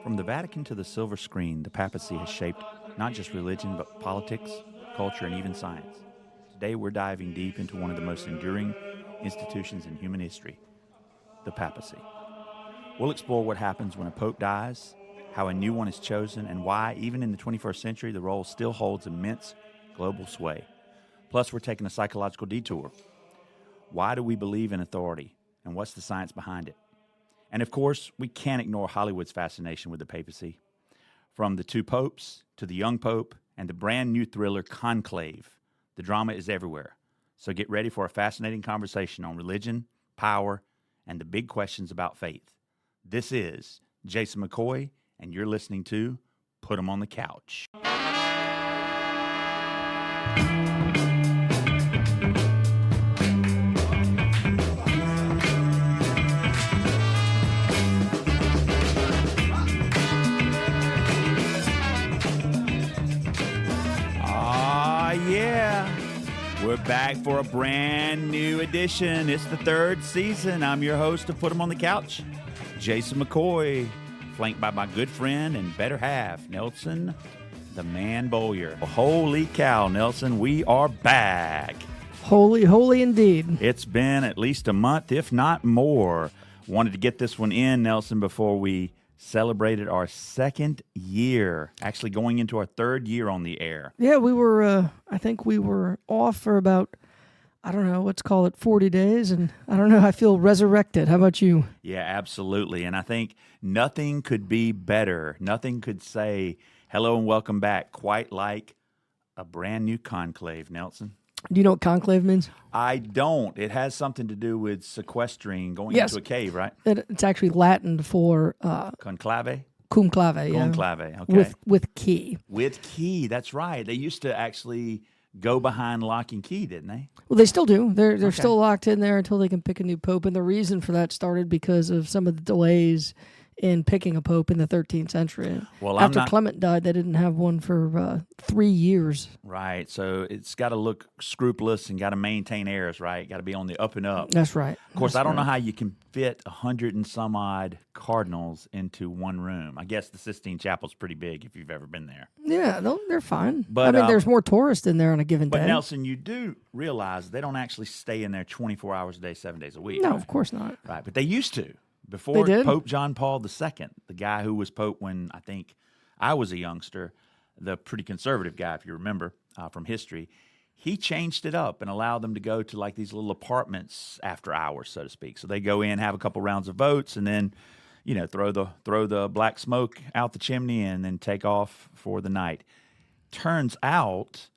From the Vatican to the silver screen, the papacy has shaped not just religion, but politics, culture, and even science. Today, we're diving deep into one of the most enduring institutions in human history, the papacy. We'll explore what happens when a pope dies, how a new one is chosen, and why, even in the 21st century, the role still holds immense global sway. Plus, we're taking a psychological detour. Why do we believe in authority, and what's the science behind it? And of course, we can't ignore Hollywood's fascination with the papacy. From the two popes to the young pope and the brand new thriller Conclave, the drama is everywhere. So get ready for a fascinating conversation on religion, power, and the big questions about faith. This is Jason McCoy, and you're listening to Put 'em on the Couch. We're back for a brand new edition. It's the third season. I'm your host of Put 'em on the Couch, Jason McCoy, flanked by my good friend and better half, Nelson, the man Beaulieu. Holy cow, Nelson, we are back. Holy indeed. It's been at least a month, if not more. Wanted to get this one in, Nelson, before we celebrated our second year, actually going into our third year on the air. Yeah, we were, I think we were off for about, I don't know, let's call it 40 days. And I don't know, I feel resurrected. How about you? Yeah, absolutely. And I think nothing could be better. Nothing could say hello and welcome back quite like a brand new conclave, Nelson. Do you know what conclave means? I don't. It has something to do with sequestering, going Yes. into a cave, right? It's actually Latin for Conclave? cum clave. Yeah. Conclave, okay. With key. With key, that's right. They used to actually go behind lock and key, didn't they? Well, they still do. They're Okay. still locked in there until they can pick a new pope. And the reason for that started because of some of the delays in picking a pope in the 13th century. Well, After Clement died, they didn't have one for 3 years. Right, so it's got to look scrupulous and got to maintain heirs, right? Got to be on the up and up. That's right. Of course, I don't know how you can fit 100 and some odd cardinals into one room. I guess the Sistine Chapel's pretty big if you've ever been there. Yeah, they're fine. But, I mean, there's more tourists in there on a given But day. Nelson, you do realize they don't actually stay in there 24 hours a day, 7 days a week. No, right? of course not. Right, but they used to. Before They did? Pope John Paul II, the guy who was Pope when I think I was a youngster, the pretty conservative guy, if you remember from history, he changed it up and allowed them to go to like these little apartments after hours, so to speak. So they go in, have a couple rounds of votes, and then, you know, throw the black smoke out the chimney and then take off for the night. Turns out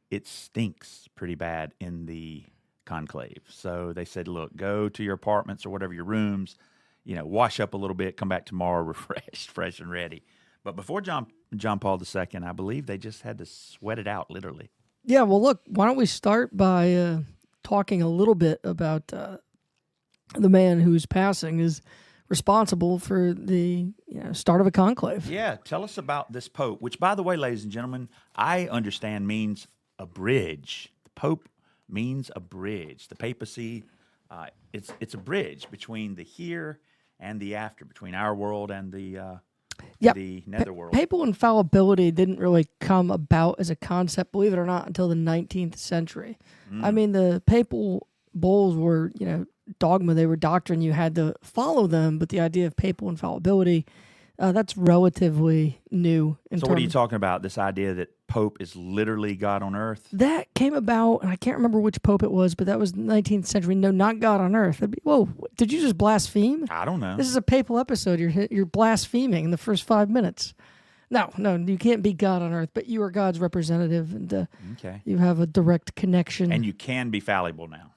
it stinks pretty bad in the conclave. So they said, look, go to your apartments or whatever, your rooms, you know, wash up a little bit, come back tomorrow refreshed, fresh and ready. But before John Paul II, I believe they just had to sweat it out, literally. Yeah, well, look, why don't we start by talking a little bit about the man whose passing is responsible for the start of a conclave. Yeah, tell us about this pope, which, by the way, ladies and gentlemen, I understand means a bridge. The pope means a bridge. The papacy, it's a bridge between the here and the after, between our world and the netherworld. Papal infallibility didn't really come about as a concept, believe it or not, until the 19th century. I mean, the papal bulls were, dogma. They were doctrine. You had to follow them, but the idea of papal infallibility, that's relatively new. So what are you talking about, this idea that Pope is literally God on earth? That came about, and I can't remember which pope it was, but that was 19th century. No, not God on earth. Whoa, did you just blaspheme? I don't know. This is a papal episode. You're blaspheming in the first 5 minutes. No, you can't be God on earth, but you are God's representative, and okay. You have a direct connection. And you can be fallible now.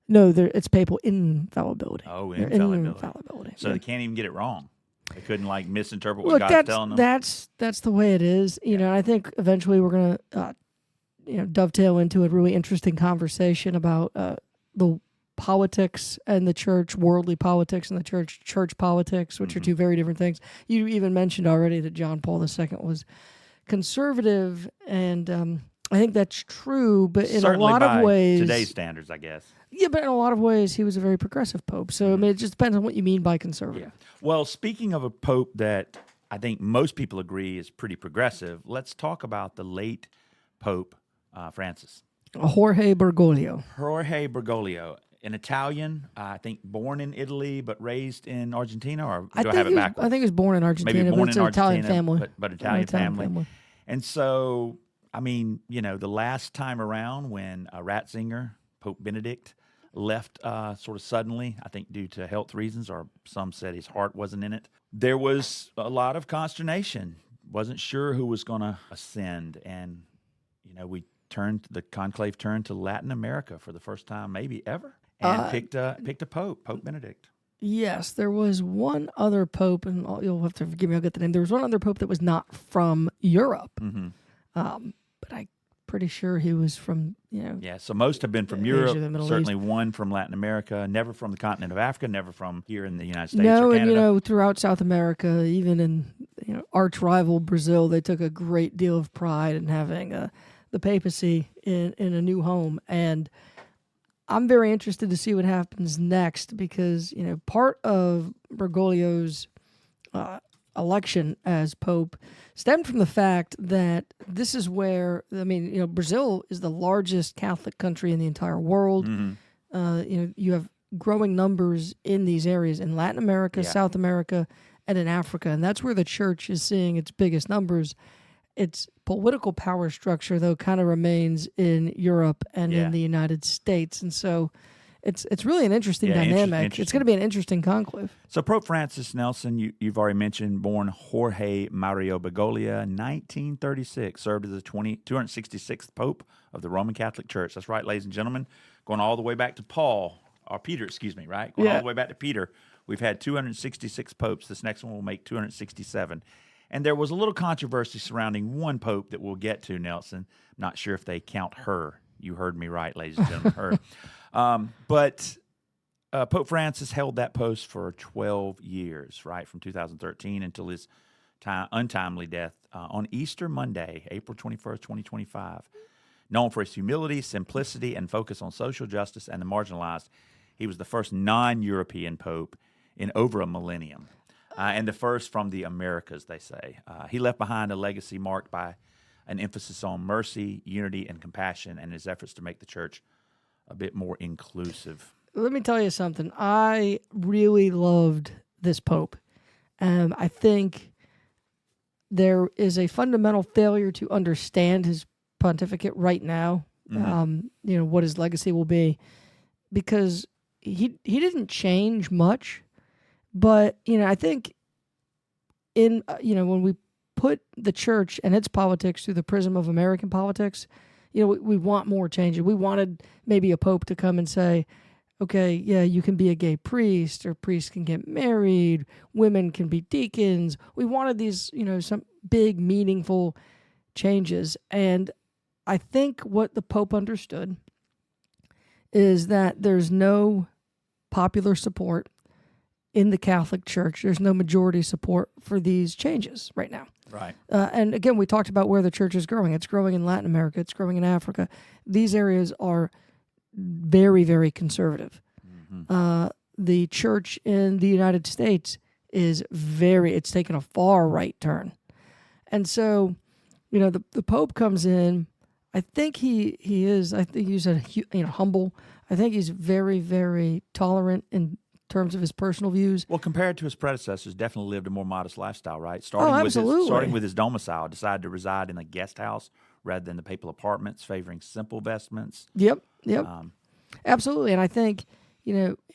No, it's papal infallibility. Oh, They're infallibility. So yeah. They can't even get it wrong. They couldn't misinterpret Look, what God's telling them. That's the way it is. And I think eventually we're gonna dovetail into a really interesting conversation about the politics and the church, worldly politics and the church politics, which are two very different things. You even mentioned already that John Paul II was conservative, and I think that's true. But in Certainly a lot by of ways, today's standards, I guess. Yeah, but in a lot of ways, he was a very progressive pope. So I mean, it just depends on what you mean by conservative. Yeah. Well, speaking of a pope that I think most people agree is pretty progressive. Let's talk about the late Pope Francis. Jorge Bergoglio. Jorge Bergoglio, an Italian, I think born in Italy but raised in Argentina, or do I have it backwards? I think he was born in Argentina, Maybe born but it's in an Argentina, Italian family. but Italian family. And so, I mean, the last time around when Ratzinger, Pope Benedict, left sort of suddenly, I think due to health reasons, or some said his heart wasn't in it, there was a lot of consternation. Wasn't sure who was going to ascend. And, the conclave turned to Latin America for the first time maybe ever, and picked a pope, Pope Benedict. Yes, there was one other pope, and you'll have to forgive me, I'll get the name. There was one other pope that was not from Europe, but I'm pretty sure he was from, Yeah, so most have been from Europe, certainly one from Latin America, never from the continent of Africa, never from here in the United States or Canada. And, throughout South America, even in, arch rival Brazil, they took a great deal of pride in having the papacy in a new home. And I'm very interested to see what happens next because, part of Bergoglio's election as Pope stemmed from the fact that this is where, Brazil is the largest Catholic country in the entire world. You have growing numbers in these areas in Latin America, South America, and in Africa. And that's where the church is seeing its biggest numbers. Its political power structure, though, kind of remains in Europe and in the United States. And so it's really an interesting dynamic. It's going to be an interesting conclave. So Pope Francis, Nelson, you've already mentioned, born Jorge Mario Bergoglio, 1936, served as the 266th Pope of the Roman Catholic Church. That's right, ladies and gentlemen, going all the way back to Peter, right? Going all the way back to Peter. We've had 266 popes. This next one will make 267. And there was a little controversy surrounding one pope that we'll get to, Nelson. I'm not sure if they count her. You heard me right, ladies and gentlemen, her. But Pope Francis held that post for 12 years, right, from 2013 until his untimely death on Easter Monday, April 21st, 2025. Known for his humility, simplicity, and focus on social justice and the marginalized, he was the first non-European pope in over a millennium. And the first from the Americas, they say. He left behind a legacy marked by an emphasis on mercy, unity, and compassion, and his efforts to make the church a bit more inclusive. Let me tell you something. I really loved this pope. I think there is a fundamental failure to understand his pontificate right now, what his legacy will be, because he didn't change much. But, I think when we put the church and its politics through the prism of American politics, we want more changes. We wanted maybe a pope to come and say, okay, yeah, you can be a gay priest, or priests can get married, women can be deacons. We wanted these, some big, meaningful changes. And I think what the pope understood is that there's no popular support in the Catholic Church. There's no majority support for these changes right now. Right. And again, we talked about where the church is growing. It's growing in Latin America. It's growing in Africa. These areas are very, very conservative. The church in the United States it's taken a far right turn. And so, the Pope comes in. I think he's humble. I think he's very, very tolerant in terms of his personal views. Well, compared to his predecessors, definitely lived a more modest lifestyle, right? Absolutely. Starting with his domicile, decided to reside in a guest house rather than the papal apartments, favoring simple vestments. Yep. Absolutely. And I think,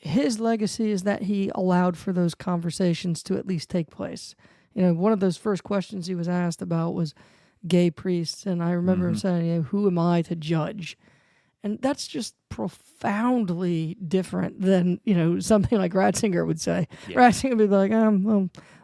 his legacy is that he allowed for those conversations to at least take place. One of those first questions he was asked about was gay priests, and I remember him saying, who am I to judge? And that's just profoundly different than, something like Ratzinger would say. Yeah. Ratzinger would be like,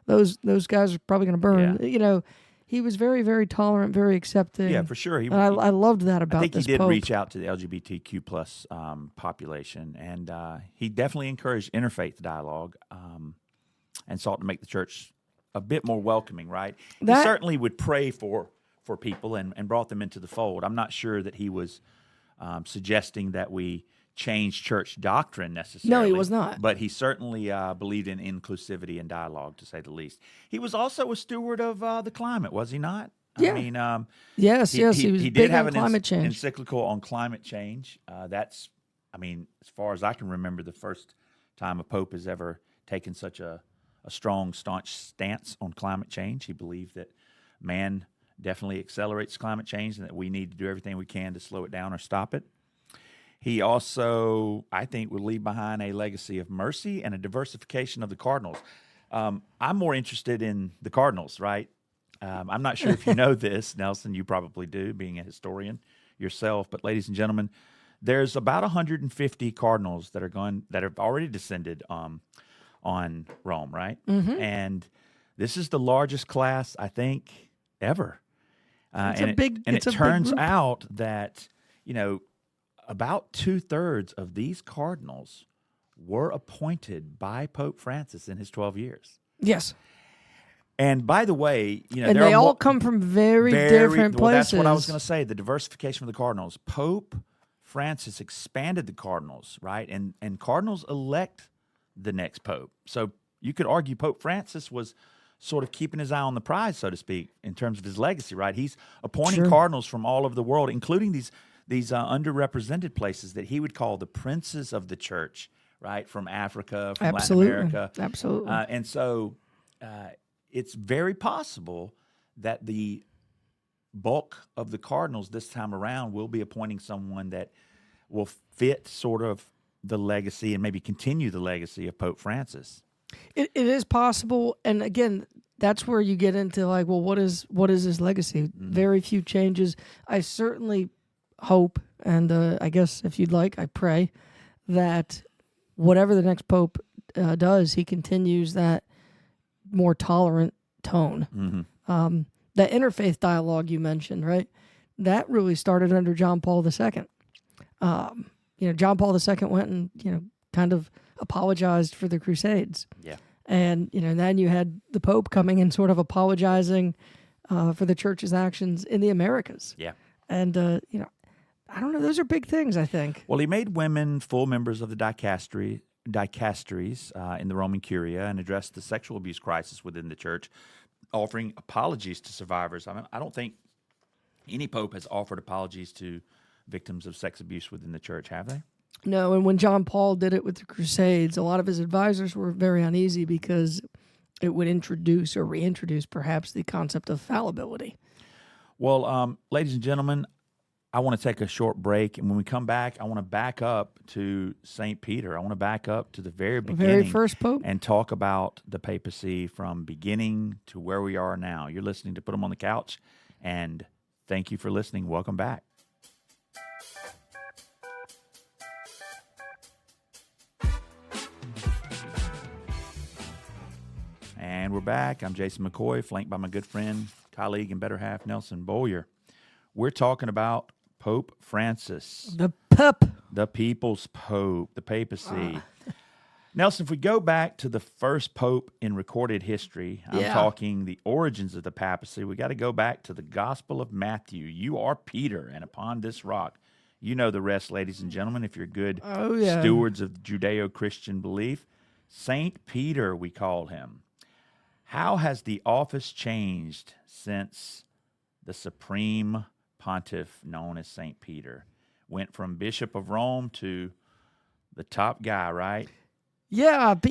those guys are probably going to burn. Yeah. He was very, very tolerant, very accepting. Yeah, for sure. I loved that about this I think he did Pope. Reach out to the LGBTQ plus population, and he definitely encouraged interfaith dialogue and sought to make the church a bit more welcoming, right? He certainly would pray for people and brought them into the fold. I'm not sure that he was suggesting that we change church doctrine necessarily. No, he was not. But he certainly believed in inclusivity and dialogue, to say the least. He was also a steward of the climate, was he not? Yeah. I mean, yes, he was he big did have on an climate change. encyclical on climate change. That's, I mean, as far as I can remember, the first time a pope has ever taken such a strong, staunch stance on climate change. He believed that man definitely accelerates climate change and that we need to do everything we can to slow it down or stop it. He also, I think, would leave behind a legacy of mercy and a diversification of the cardinals. I'm more interested in the cardinals, right? I'm not sure if you know this, Nelson. You probably do, being a historian yourself. But, ladies and gentlemen, there's about 150 cardinals that have already descended on Rome, right? Mm-hmm. And this is the largest class, I think, ever. It turns out that, about 2/3 of these cardinals were appointed by Pope Francis in his 12 years. Yes. And by the way, and they all come from very different places. Well, that's what I was going to say, the diversification of the cardinals. Pope Francis expanded the cardinals, right? And cardinals elect the next pope. So you could argue Pope Francis was sort of keeping his eye on the prize, so to speak, in terms of his legacy, right? He's appointing cardinals from all over the world, including these underrepresented places that he would call the princes of the church, right? From Africa, from Latin America. Absolutely. And so it's very possible that the bulk of the cardinals this time around will be appointing someone that will fit sort of the legacy and maybe continue the legacy of Pope Francis. It is possible. And again, that's where you get into like, well, what is his legacy? Mm-hmm. Very few changes. I certainly hope, and I guess if you'd like, I pray that whatever the next pope does, he continues that more tolerant tone. Mm-hmm. That interfaith dialogue you mentioned, right? That really started under John Paul II. John Paul II went and, kind of apologized for the Crusades. Yeah. And, then you had the Pope coming and sort of apologizing for the church's actions in the Americas. Yeah. And, I don't know. Those are big things, I think. Well, he made women full members of the dicasteries in the Roman Curia and addressed the sexual abuse crisis within the church, offering apologies to survivors. I don't think any pope has offered apologies to victims of sex abuse within the church, have they? No, and when John Paul did it with the Crusades, a lot of his advisors were very uneasy because it would introduce or reintroduce perhaps the concept of fallibility. Well, ladies and gentlemen, I want to take a short break, and when we come back, I want to back up to St. Peter. I want to back up to the very beginning, very first pope, and talk about the papacy from beginning to where we are now. You're listening to Put 'em on the Couch, and thank you for listening. Welcome back. And we're back. I'm Jason McCoy, flanked by my good friend, colleague, and better half, Nelson Beaulieu. We're talking about Pope Francis. The Pope. The people's pope, the papacy. Nelson, if we go back to the first pope in recorded history, I'm talking the origins of the papacy, we got to go back to the Gospel of Matthew. You are Peter, and upon this rock. You know the rest, ladies and gentlemen, if you're good stewards of Judeo-Christian belief. Saint Peter, we call him. How has the office changed since the supreme pontiff known as St. Peter went from Bishop of Rome to the top guy, right? Yeah, but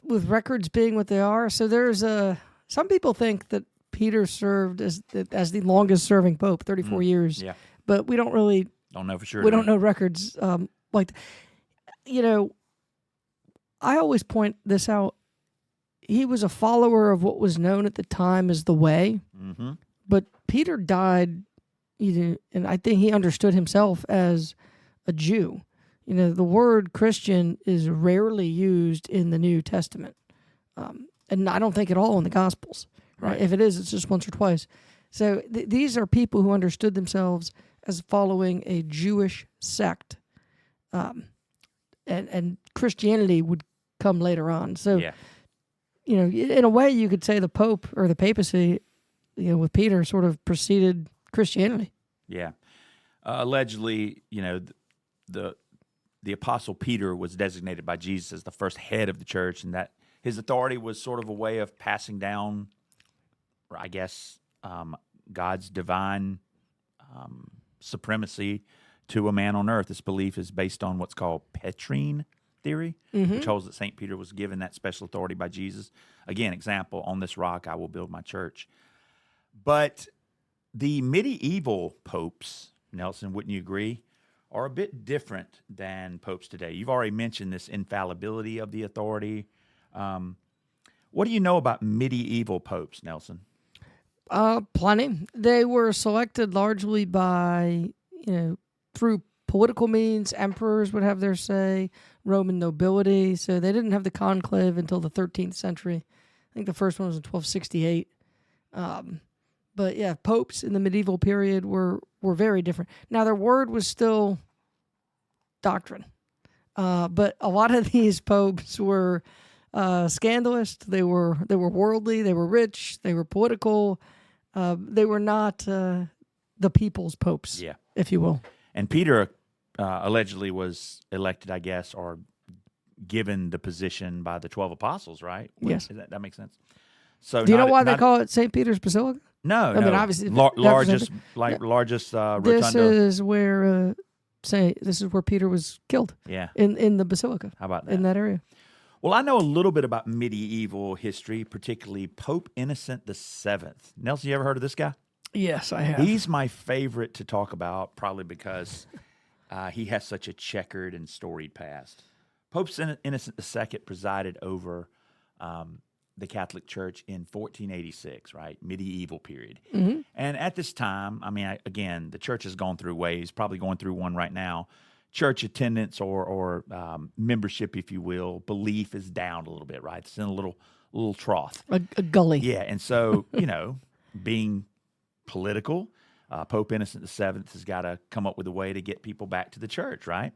with records being what they are, so there's some people think that Peter served as the longest serving pope, 34 years. Yeah, but we don't know for sure. We don't know records like. I always point this out. He was a follower of what was known at the time as the Way, but Peter died. And I think he understood himself as a Jew. The word Christian is rarely used in the New Testament. And I don't think at all in the Gospels. Right? If it is, it's just once or twice. So these are people who understood themselves as following a Jewish sect. And Christianity would come later on. So, in a way, you could say the Pope or the papacy, with Peter sort of preceded Christianity. Yeah. Allegedly, the the Apostle Peter was designated by Jesus as the first head of the church, and that his authority was sort of a way of passing down, or I guess, God's divine supremacy to a man on earth. This belief is based on what's called Petrine theory, which holds that St. Peter was given that special authority by Jesus. Again, example, on this rock I will build my church. But the medieval popes, Nelson, wouldn't you agree, are a bit different than popes today? You've already mentioned this infallibility of the authority. What do you know about medieval popes, Nelson? Plenty. They were selected largely by, through political means. Emperors would have their say, Roman nobility. So they didn't have the conclave until the 13th century. I think the first one was in 1268. But yeah, popes in the medieval period were very different. Now, their word was still doctrine. But a lot of these popes were scandalous. They were worldly. They were rich. They were political. They were not the people's popes, if you will. And Peter allegedly was elected, I guess, or given the position by the 12 apostles, right? Yes. That makes sense. So, do you know why they call it St. Peter's Basilica? No, I mean, obviously, largest rotunda. This is where Peter was killed. Yeah. In the basilica. How about that? In that area. Well, I know a little bit about medieval history, particularly Pope Innocent VII. Nelson, you ever heard of this guy? Yes, I have. He's my favorite to talk about, probably because he has such a checkered and storied past. Pope Innocent II presided over the Catholic Church in 1486, right? Medieval period. Mm-hmm. And at this time, I mean, again, the church has gone through waves, probably going through one right now. Church attendance or membership, if you will, belief is down a little bit, right? It's in a little trough. A gully. Yeah, and so, being political, Pope Innocent VII has got to come up with a way to get people back to the church, right?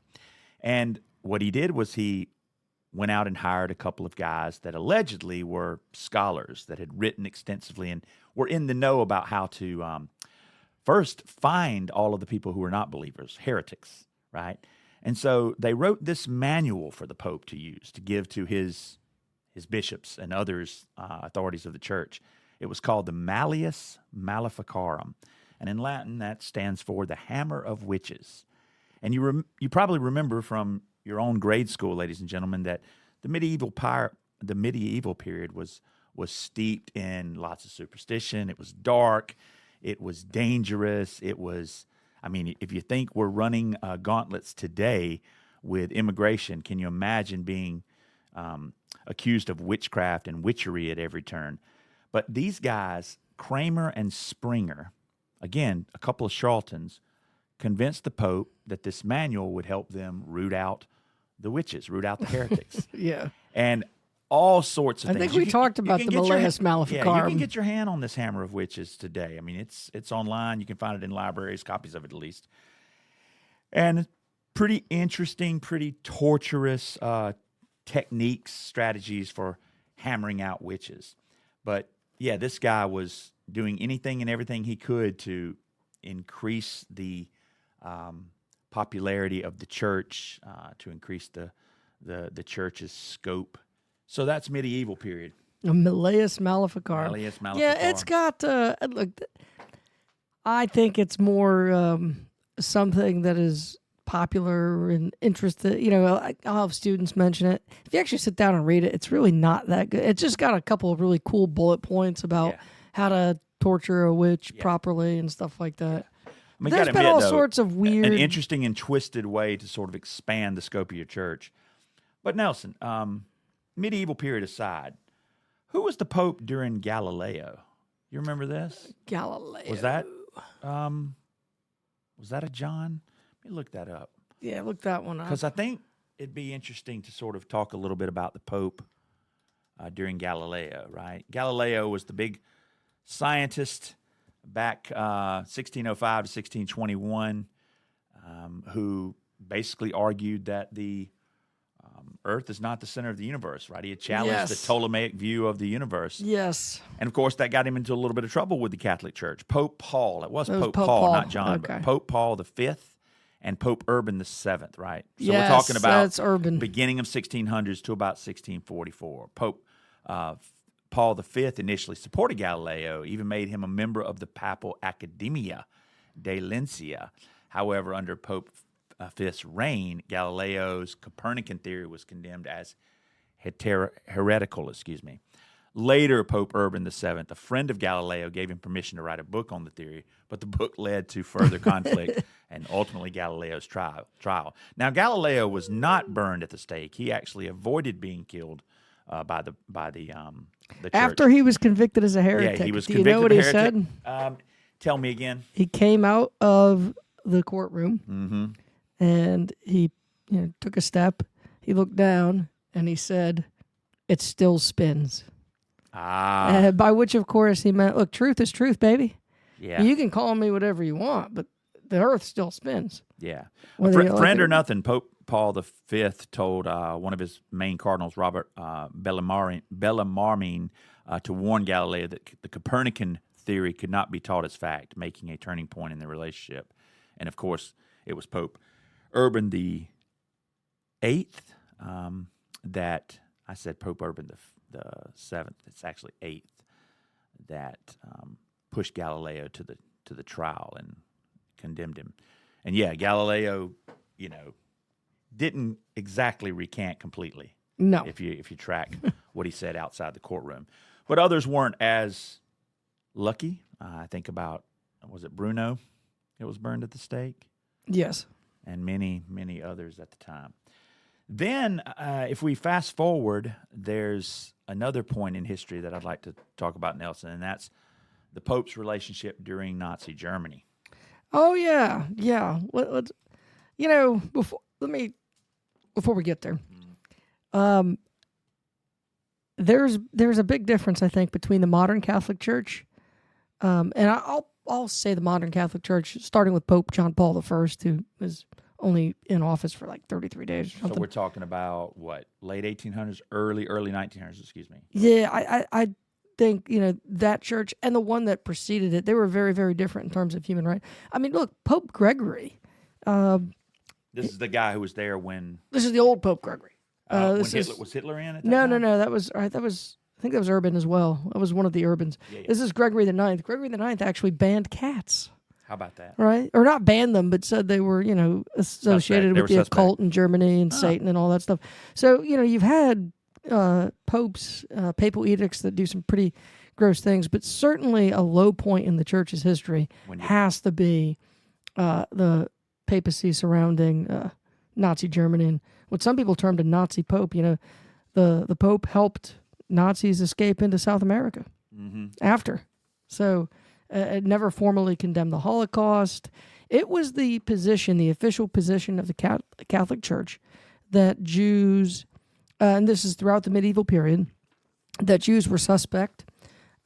And what he did was he went out and hired a couple of guys that allegedly were scholars that had written extensively and were in the know about how to first find all of the people who were not believers, heretics, right? And so they wrote this manual for the Pope to use, to give to his bishops and others, authorities of the church. It was called the Malleus Maleficarum, and in Latin that stands for the Hammer of Witches. And you probably remember from your own grade school, ladies and gentlemen, that the medieval period was steeped in lots of superstition. It was dark. It was dangerous. It was, I mean, if you think we're running gauntlets today with immigration, can you imagine being accused of witchcraft and witchery at every turn? But these guys, Kramer and Springer, again, a couple of charlatans, convinced the Pope that this manual would help them root out the witches, root out the heretics. Yeah. And all sorts of I things. think we talked about the Malleus Maleficarum. Yeah, you can get your hand on this Hammer of Witches today. I mean, it's online. You can find it in libraries, copies of it at least. And pretty interesting, pretty torturous techniques, strategies for hammering out witches. But, yeah, this guy was doing anything and everything he could to increase the popularity of the church, to increase the church's scope. So that's medieval period. Malleus Maleficarum. Malleus Maleficarum. Yeah, it's got, look, I think it's more something that is popular and interested. I'll have students mention it. If you actually sit down and read it, it's really not that good. It's just got a couple of really cool bullet points about how to torture a witch properly and stuff like that. I mean, there's been all sorts of weird... An interesting and twisted way to sort of expand the scope of your church. But Nelson, medieval period aside, who was the Pope during Galileo? You remember this? Galileo. Was that a John? Let me look that up. Yeah, look that one up. Because I think it'd be interesting to sort of talk a little bit about the Pope during Galileo, right? Galileo was the big scientist back 1605 to 1621 who basically argued that the Earth is not the center of the universe, right? He had challenged the Ptolemaic view of the universe. Yes. And, of course, that got him into a little bit of trouble with the Catholic Church. Pope Paul, it was Pope Paul, not John, okay. but Pope Paul V and Pope Urban VII, right? So Yes, we're talking about that's Urban. beginning of 1600s to about 1644. Pope Paul V initially supported Galileo, even made him a member of the Papal Academia de Lincia. However, under Pope V's reign, Galileo's Copernican theory was condemned as heretical. Later, Pope Urban VII, a friend of Galileo, gave him permission to write a book on the theory, but the book led to further conflict and ultimately Galileo's trial. Now, Galileo was not burned at the stake. He actually avoided being killed by the church. After he was convicted as a heretic. Yeah, he was Do you convicted know what of he heretic. said? Tell me again. He came out of the courtroom and he took a step. He looked down and he said, "It still spins." By which, of course, he meant, look, truth is truth, baby. Yeah. You can call me whatever you want, but the earth still spins. Yeah. Whether you like Friend it or nothing, Pope Paul V told one of his main cardinals, Robert Bellarmine, to warn Galileo that the Copernican theory could not be taught as fact, making a turning point in the relationship. And, of course, it was Pope Urban the Eighth that I said Pope Urban the Seventh. It's actually Eighth that pushed Galileo to the trial and condemned him. And yeah, Galileo, didn't exactly recant completely. No. If you track what he said outside the courtroom, but others weren't as lucky. I think about, was it Bruno? It was burned at the stake. Yes. And many others at the time. Then, if we fast forward, there's another point in history that I'd like to talk about, Nelson, and that's the Pope's relationship during Nazi Germany. Oh yeah. Let's, before we get there, there's a big difference, I think, between the modern Catholic Church, and I'll say the modern Catholic Church, starting with Pope John Paul I, who was only in office for like 33 days or something. So we're talking about what, late 1800s, early 1900s, excuse me. Yeah, I think, that church and the one that preceded it, they were very, very different in terms of human rights. I mean, look, Pope Gregory. This is the guy who was there when... This is the old Pope Gregory. Was Hitler in at that No, time? no. That was I think that was Urban as well. That was one of the Urbans. Yeah. This is Gregory the Ninth. Gregory the Ninth actually banned cats. How about that? Right? Or not banned them, but said they were, associated with the occult in Germany and Satan and all that stuff. So, you've had popes, papal edicts that do some pretty gross things, but certainly a low point in the church's history has to be the papacy surrounding Nazi Germany and what some people termed a Nazi pope. The pope helped Nazis escape into South America after. So it never formally condemned the Holocaust. It was the official position of the Catholic Church that Jews, and this is throughout the medieval period, that Jews were suspect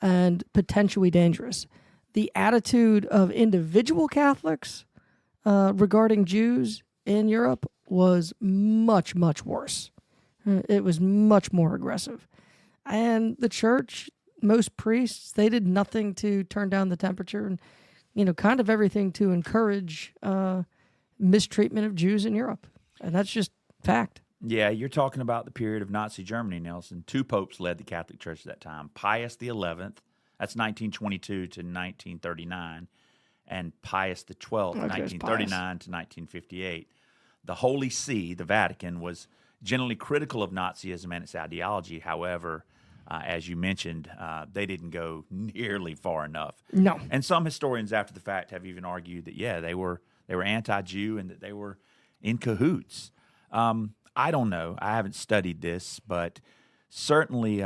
and potentially dangerous. The attitude of individual Catholics regarding Jews in Europe was much, much worse. It was much more aggressive. And the church, most priests, they did nothing to turn down the temperature and, kind of everything to encourage mistreatment of Jews in Europe. And that's just fact. Yeah, you're talking about the period of Nazi Germany, Nelson. Two popes led the Catholic Church at that time. Pius XI, that's 1922 to 1939, and Pius XII, 1939 to 1958. The Holy See, the Vatican, was generally critical of Nazism and its ideology. However, as you mentioned, they didn't go nearly far enough. No. And some historians after the fact have even argued that, they were anti-Jew and that they were in cahoots. I don't know. I haven't studied this, but certainly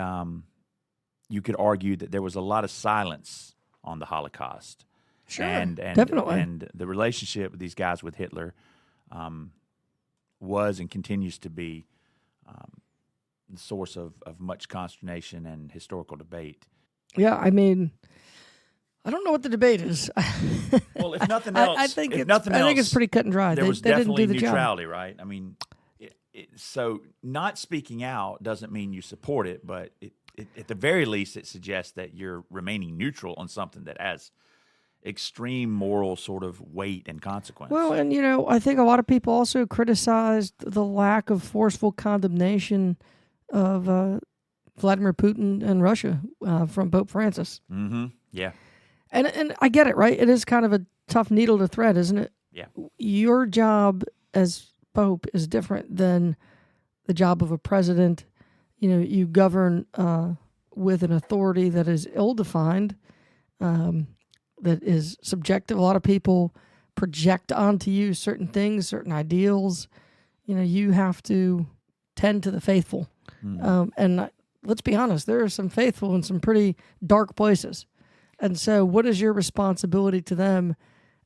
you could argue that there was a lot of silence on the Holocaust. Sure, and definitely. And the relationship with these guys with Hitler was and continues to be the source of much consternation and historical debate. Yeah, I mean, I don't know what the debate is. Well, if nothing else, I think it's pretty cut and dry. There was they definitely didn't do the neutrality, job. right? I mean, so not speaking out doesn't mean you support it, but at the very least, it suggests that you're remaining neutral on something that has extreme moral sort of weight and consequence. Well, and I think a lot of people also criticized the lack of forceful condemnation of Vladimir Putin and Russia from Pope Francis. Mm-hmm. Yeah. And I get it, right? It is kind of a tough needle to thread, isn't it? Yeah. Your job as Pope is different than the job of a president. You govern with an authority that is ill-defined, that is subjective. A lot of people project onto you certain things, certain ideals. You have to tend to the faithful. And let's be honest, there are some faithful in some pretty dark places. And so what is your responsibility to them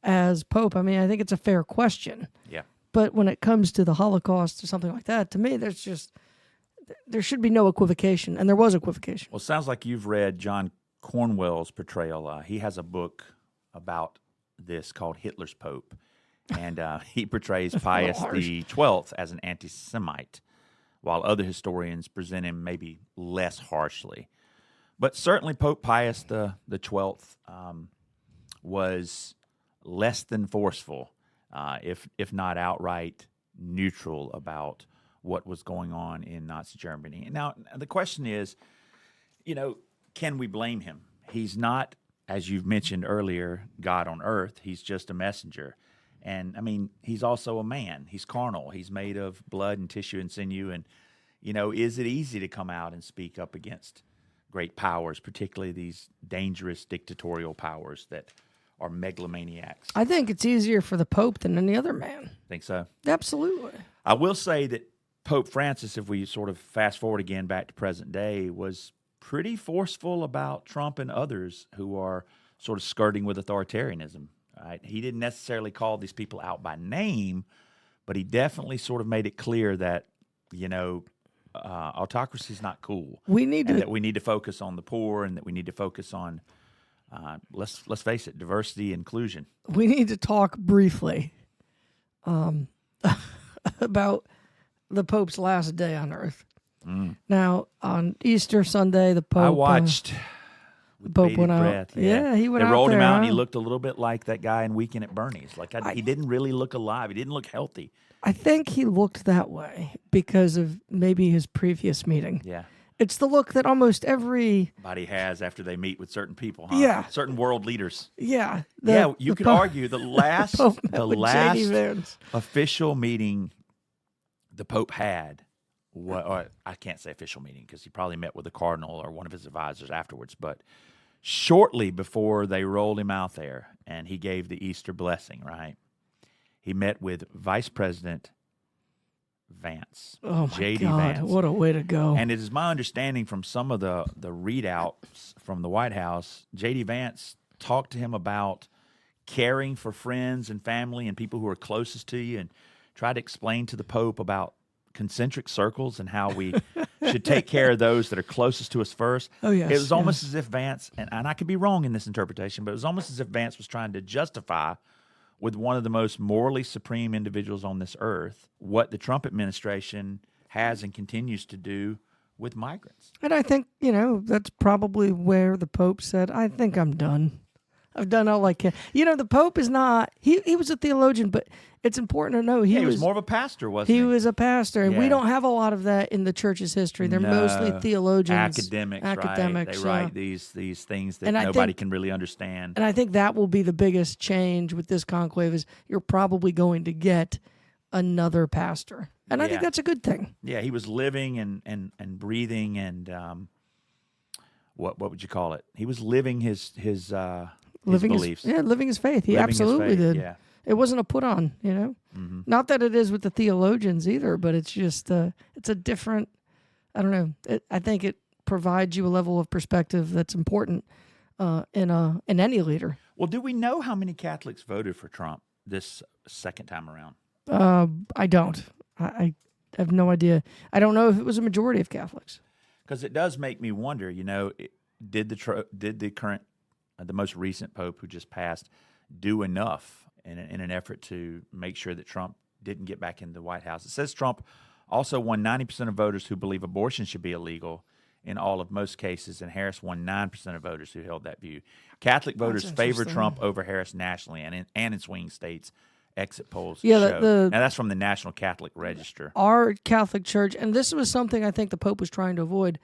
as Pope? I mean, I think it's a fair question. Yeah. But when it comes to the Holocaust or something like that, to me, there should be no equivocation. And there was equivocation. Well, it sounds like you've read John Cornwell's portrayal. He has a book about this called Hitler's Pope. And he portrays Pius XII as an anti-Semite, while other historians present him maybe less harshly. But certainly Pope Pius the 12th was less than forceful, if not outright neutral about what was going on in Nazi Germany. Now, the question is, can we blame him? He's not, as you've mentioned earlier, God on earth. He's just a messenger. And, I mean, he's also a man. He's carnal. He's made of blood and tissue and sinew. And, is it easy to come out and speak up against great powers, particularly these dangerous dictatorial powers that are megalomaniacs? I think it's easier for the Pope than any other man. Think so? Absolutely. I will say that Pope Francis, if we sort of fast forward again back to present day, was pretty forceful about Trump and others who are sort of skirting with authoritarianism. Right? He didn't necessarily call these people out by name, but he definitely sort of made it clear that, autocracy is not cool. That we need to focus on the poor, and that we need to focus on, let's face it, diversity, inclusion. We need to talk briefly about the Pope's last day on earth. Now, on Easter Sunday, the Pope... I watched... The Pope went out. Breath, yeah, he went out. They rolled there, him out, huh? and he looked a little bit like that guy in Weekend at Bernie's. He didn't really look alive. He didn't look healthy. I think he looked that way because of maybe his previous meeting. Yeah. It's the look that almost everybody has after they meet with certain people, huh? Yeah. Certain world leaders. Yeah. You could argue the last official meeting the Pope had, or I can't say official meeting because he probably met with the cardinal or one of his advisors afterwards, but shortly before they rolled him out there and he gave the Easter blessing, right? He met with Vice President Vance. Oh, my J.D. God. Vance. What a way to go. And it is my understanding from some of the readouts from the White House, J.D. Vance talked to him about caring for friends and family and people who are closest to you, and tried to explain to the Pope about concentric circles and how we should take care of those that are closest to us first. Oh, yes. It was almost as if Vance, and I could be wrong in this interpretation, but it was almost as if Vance was trying to justify with one of the most morally supreme individuals on this earth what the Trump administration has and continues to do with migrants. And I think, that's probably where the Pope said, I think I'm done. I've done all I can. The Pope is not, he was a theologian, but it's important to know he was more of a pastor, wasn't he? He was a pastor, and we don't have a lot of that in the church's history. They're mostly theologians. Academics, right? They yeah. write these things that nobody can really understand. And I think that will be the biggest change with this conclave is you're probably going to get another pastor. And I think that's a good thing. Yeah, he was living and breathing and what would you call it? He was living his beliefs. Living his faith. He living absolutely did. Yeah. It wasn't a put on, Mm-hmm. Not that it is with the theologians either, but it's just it's a different. I don't know. I think it provides you a level of perspective that's important in any leader. Well, do we know how many Catholics voted for Trump this second time around? I don't. I have no idea. I don't know if it was a majority of Catholics. Because it does make me wonder. Did the most recent Pope who just passed do enough in an effort to make sure that Trump didn't get back into the White House? It says Trump also won 90% of voters who believe abortion should be illegal in all of most cases, and Harris won 9% of voters who held that view. Catholic voters favor interesting. Trump over Harris nationally and in swing states. Exit polls Yeah, show. Now, that's from the National Catholic Register. Our Catholic Church, and this was something I think the Pope was trying to avoid.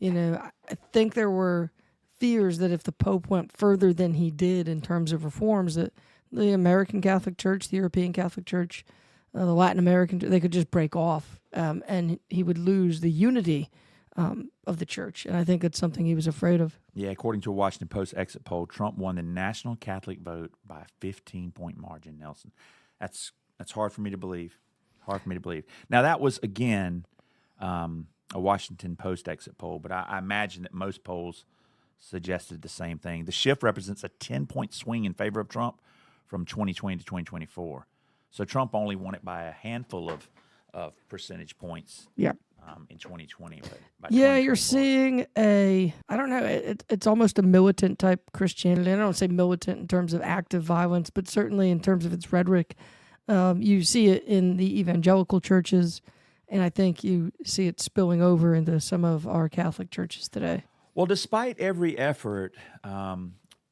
I think there were fears that if the Pope went further than he did in terms of reforms, that the American Catholic Church, the European Catholic Church, the Latin American, they could just break off, and he would lose the unity of the church. And I think it's something he was afraid of. Yeah, according to a Washington Post exit poll, Trump won the national Catholic vote by a 15-point margin, Nelson. That's hard for me to believe. Hard for me to believe. Now, that was, again, a Washington Post exit poll, but I imagine that most polls suggested the same thing. The shift represents a 10-point swing in favor of Trump from 2020 to 2024. So Trump only won it by a handful of percentage points. Yeah. In 2020. But by you're seeing I don't know, it's almost a militant type Christianity. I don't say militant in terms of active violence, but certainly in terms of its rhetoric. You see it in the evangelical churches, and I think you see it spilling over into some of our Catholic churches today. Well, despite every effort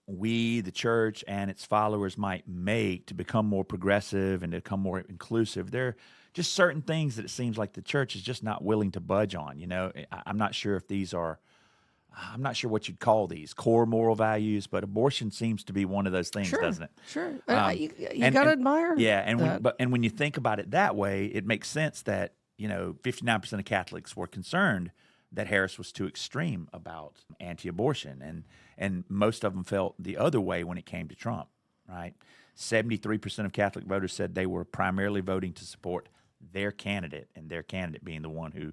we, the church, and its followers might make to become more progressive and to become more inclusive, there are just certain things that it seems like the church is just not willing to budge on. I'm not sure if these are, I'm not sure what you'd call these, core moral values, but abortion seems to be one of those things, doesn't it? Sure. You got to admire. Yeah, and when you think about it that way, it makes sense that 59% of Catholics were concerned that Harris was too extreme about anti-abortion, and most of them felt the other way when it came to Trump, right? 73% of Catholic voters said they were primarily voting to support their candidate, and their candidate being the one who,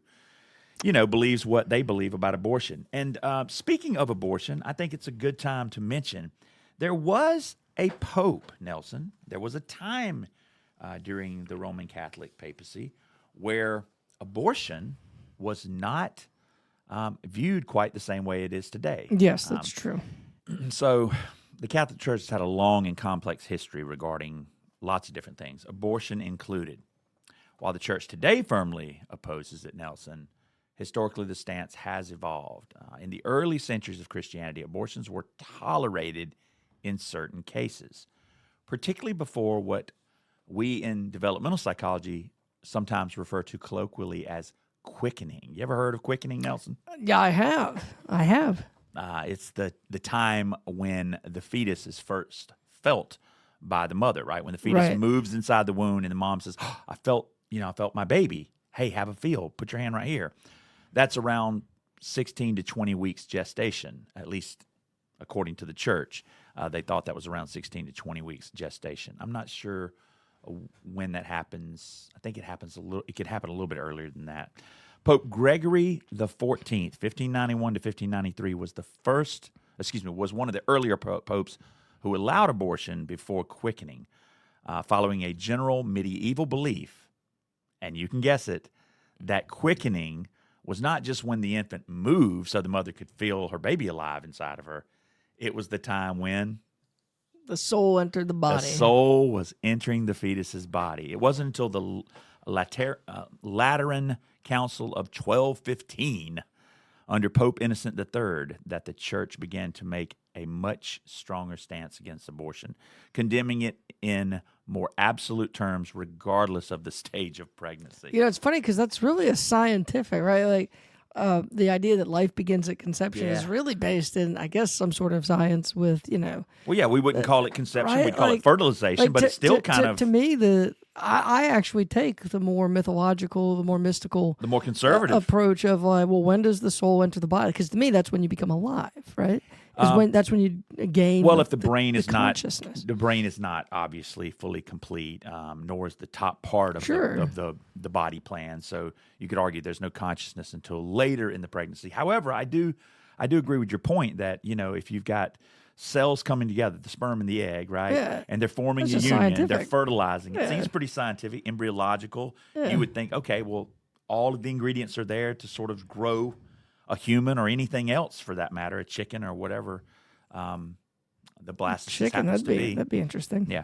believes what they believe about abortion. And speaking of abortion, I think it's a good time to mention there was a pope, Nelson. There was a time during the Roman Catholic papacy where abortion was not viewed quite the same way it is today. Yes, that's true. So the Catholic Church has had a long and complex history regarding lots of different things, abortion included. While the church today firmly opposes it, Nelson, historically the stance has evolved. In the early centuries of Christianity, abortions were tolerated in certain cases, particularly before what we in developmental psychology sometimes refer to colloquially as quickening. You ever heard of quickening, Nelson? Yeah, I have. It's the time when the fetus is first felt by the mother, right? When the fetus moves inside the womb and the mom says, oh, I felt my baby. Hey, have a feel. Put your hand right here. That's around 16 to 20 weeks gestation, at least according to the church. They thought that was around 16 to 20 weeks gestation. I'm not sure when that happens. I think it could happen a little bit earlier than that. Pope Gregory the 14th, 1591 to 1593, was one of the earlier popes who allowed abortion before quickening, following a general medieval belief, and you can guess it, that quickening was not just when the infant moved so the mother could feel her baby alive inside of her. It was the time when the soul entered the body. The soul was entering the fetus's body. It wasn't until the Lateran Council of 1215 under Pope Innocent III that the church began to make a much stronger stance against abortion, condemning it in more absolute terms regardless of the stage of pregnancy. It's funny because that's really a scientific, right? Like the idea that life begins at conception is really based in, I guess, some sort of science with, Well, yeah, we wouldn't call it conception. Right? We'd call it fertilization, but it's still kind of... To me, I actually take the more mythological, the more mystical... The more conservative. Approach of when does the soul enter the body? Because to me, that's when you become alive, right? That's when you gain. Well, if the brain is consciousness. The brain is not obviously fully complete, nor is the top part of the body plan. So you could argue there's no consciousness until later in the pregnancy. However, I do agree with your point that if you've got cells coming together, the sperm and the egg, right, and they're forming a union, scientific. they're fertilizing. It seems pretty scientific, embryological. You would think, okay, well, all of the ingredients are there to sort of grow a human or anything else for that matter, a chicken or whatever the blastocyst happens to be. That'd be interesting. Yeah.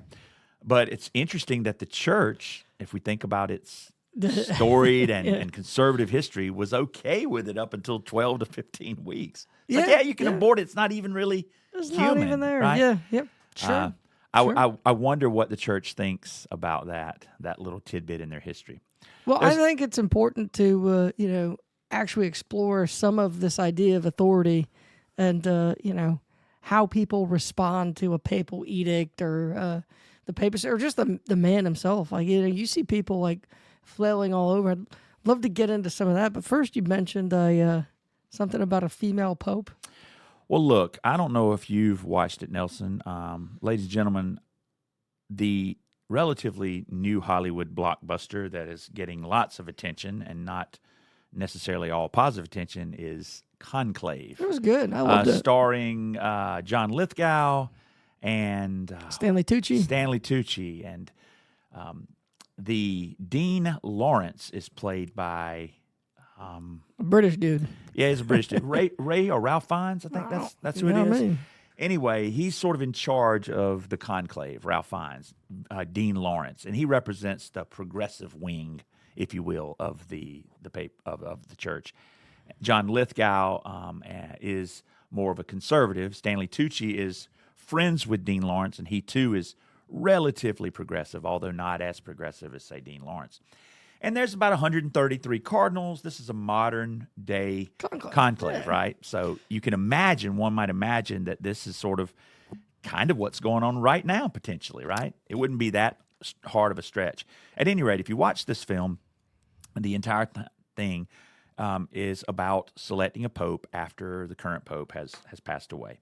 But it's interesting that the church, if we think about its storied and conservative history was okay with it up until 12 to 15 weeks. It's like, you can abort it. It's not even really it's human, not even there. right? Yeah, yep, sure. I wonder what the church thinks about that little tidbit in their history. Well, I think it's important to actually explore some of this idea of authority and how people respond to a papal edict or the papacy or just the man himself. Like you see people like flailing all over. I'd love to get into some of that, but first you mentioned something about a female pope. Well, look, I don't know if you've watched it, Nelson. Ladies and gentlemen, the relatively new Hollywood blockbuster that is getting lots of attention and not necessarily all positive attention is Conclave. It was good. I loved it. Starring John Lithgow and Stanley Tucci. And the Dean Lawrence is played by... a British dude. Yeah, he's a British dude. Ray or Ralph Fiennes, I think that's who it is. I mean. Anyway, he's sort of in charge of the conclave, Ralph Fiennes, Dean Lawrence, and he represents the progressive wing, if you will, of the church. John Lithgow is more of a conservative. Stanley Tucci is friends with Dean Lawrence, and he too is relatively progressive, although not as progressive as, say, Dean Lawrence. And there's about 133 cardinals. This is a modern-day conclave, right? So you can imagine, one might imagine that this is sort of kind of what's going on right now, potentially, right? It wouldn't be that hard of a stretch. At any rate, if you watch this film, the entire thing is about selecting a pope after the current pope has passed away.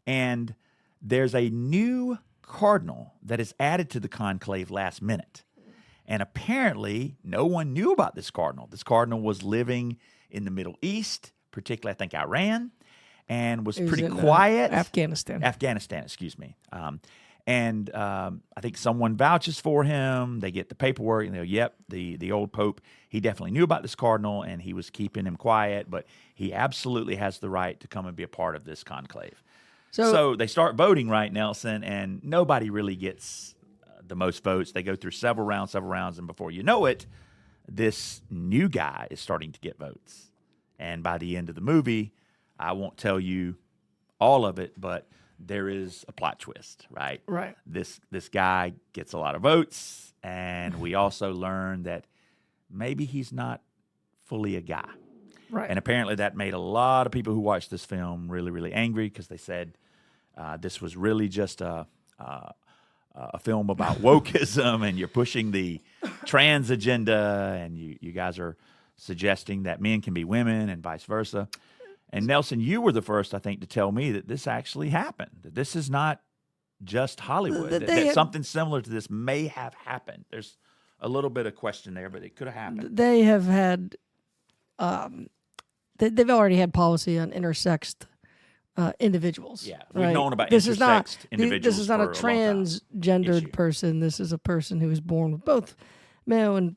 And there's a new cardinal that is added to the conclave last minute. And apparently, no one knew about this cardinal. This cardinal was living in the Middle East, particularly, I think, Iran, and was pretty quiet. Afghanistan, excuse me. And I think someone vouches for him. They get the paperwork, and they go, yep, the old pope, he definitely knew about this cardinal, and he was keeping him quiet, but he absolutely has the right to come and be a part of this conclave. So they start voting, right, Nelson, and nobody really gets the most votes. They go through several rounds, and before you know it, this new guy is starting to get votes. And by the end of the movie, I won't tell you all of it, but there is a plot twist, right? Right. This guy gets a lot of votes, and we also learn that maybe he's not fully a guy. Right. And apparently that made a lot of people who watched this film really, really angry because they said this was really just a film about wokeism, and you're pushing the trans agenda, and you guys are suggesting that men can be women and vice versa. And Nelson, you were the first, I think, to tell me that this actually happened, that this is not just Hollywood, that something similar to this may have happened. There's a little bit of question there, but it could have happened. They have had, they've already had policy on intersexed individuals. Yeah, we've right? known about this intersexed individuals. This is not a for transgendered person. This is a person who is born with both male and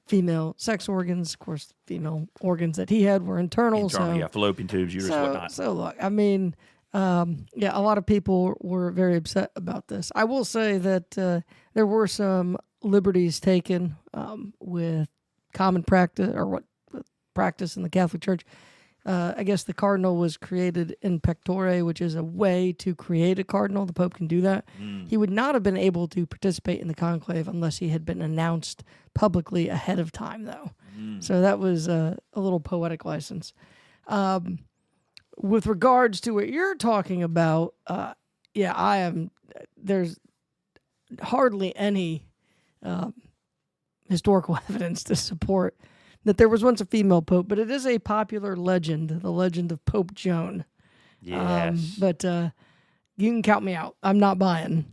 female sex organs. Of course, female organs that he had were internal. Fallopian tubes, uterus, whatnot. So look, I mean, a lot of people were very upset about this. I will say that there were some liberties taken with common practice or what practice in the Catholic Church. I guess the cardinal was created in pectore, which is a way to create a cardinal. The Pope can do that. He would not have been able to participate in the conclave unless he had been announced publicly ahead of time, though. So that was a little poetic license. With regards to what you're talking about, I am. There's hardly any historical evidence to support that there was once a female pope, but it is a popular legend, the legend of Pope Joan. Yes. But you can count me out. I'm not buying.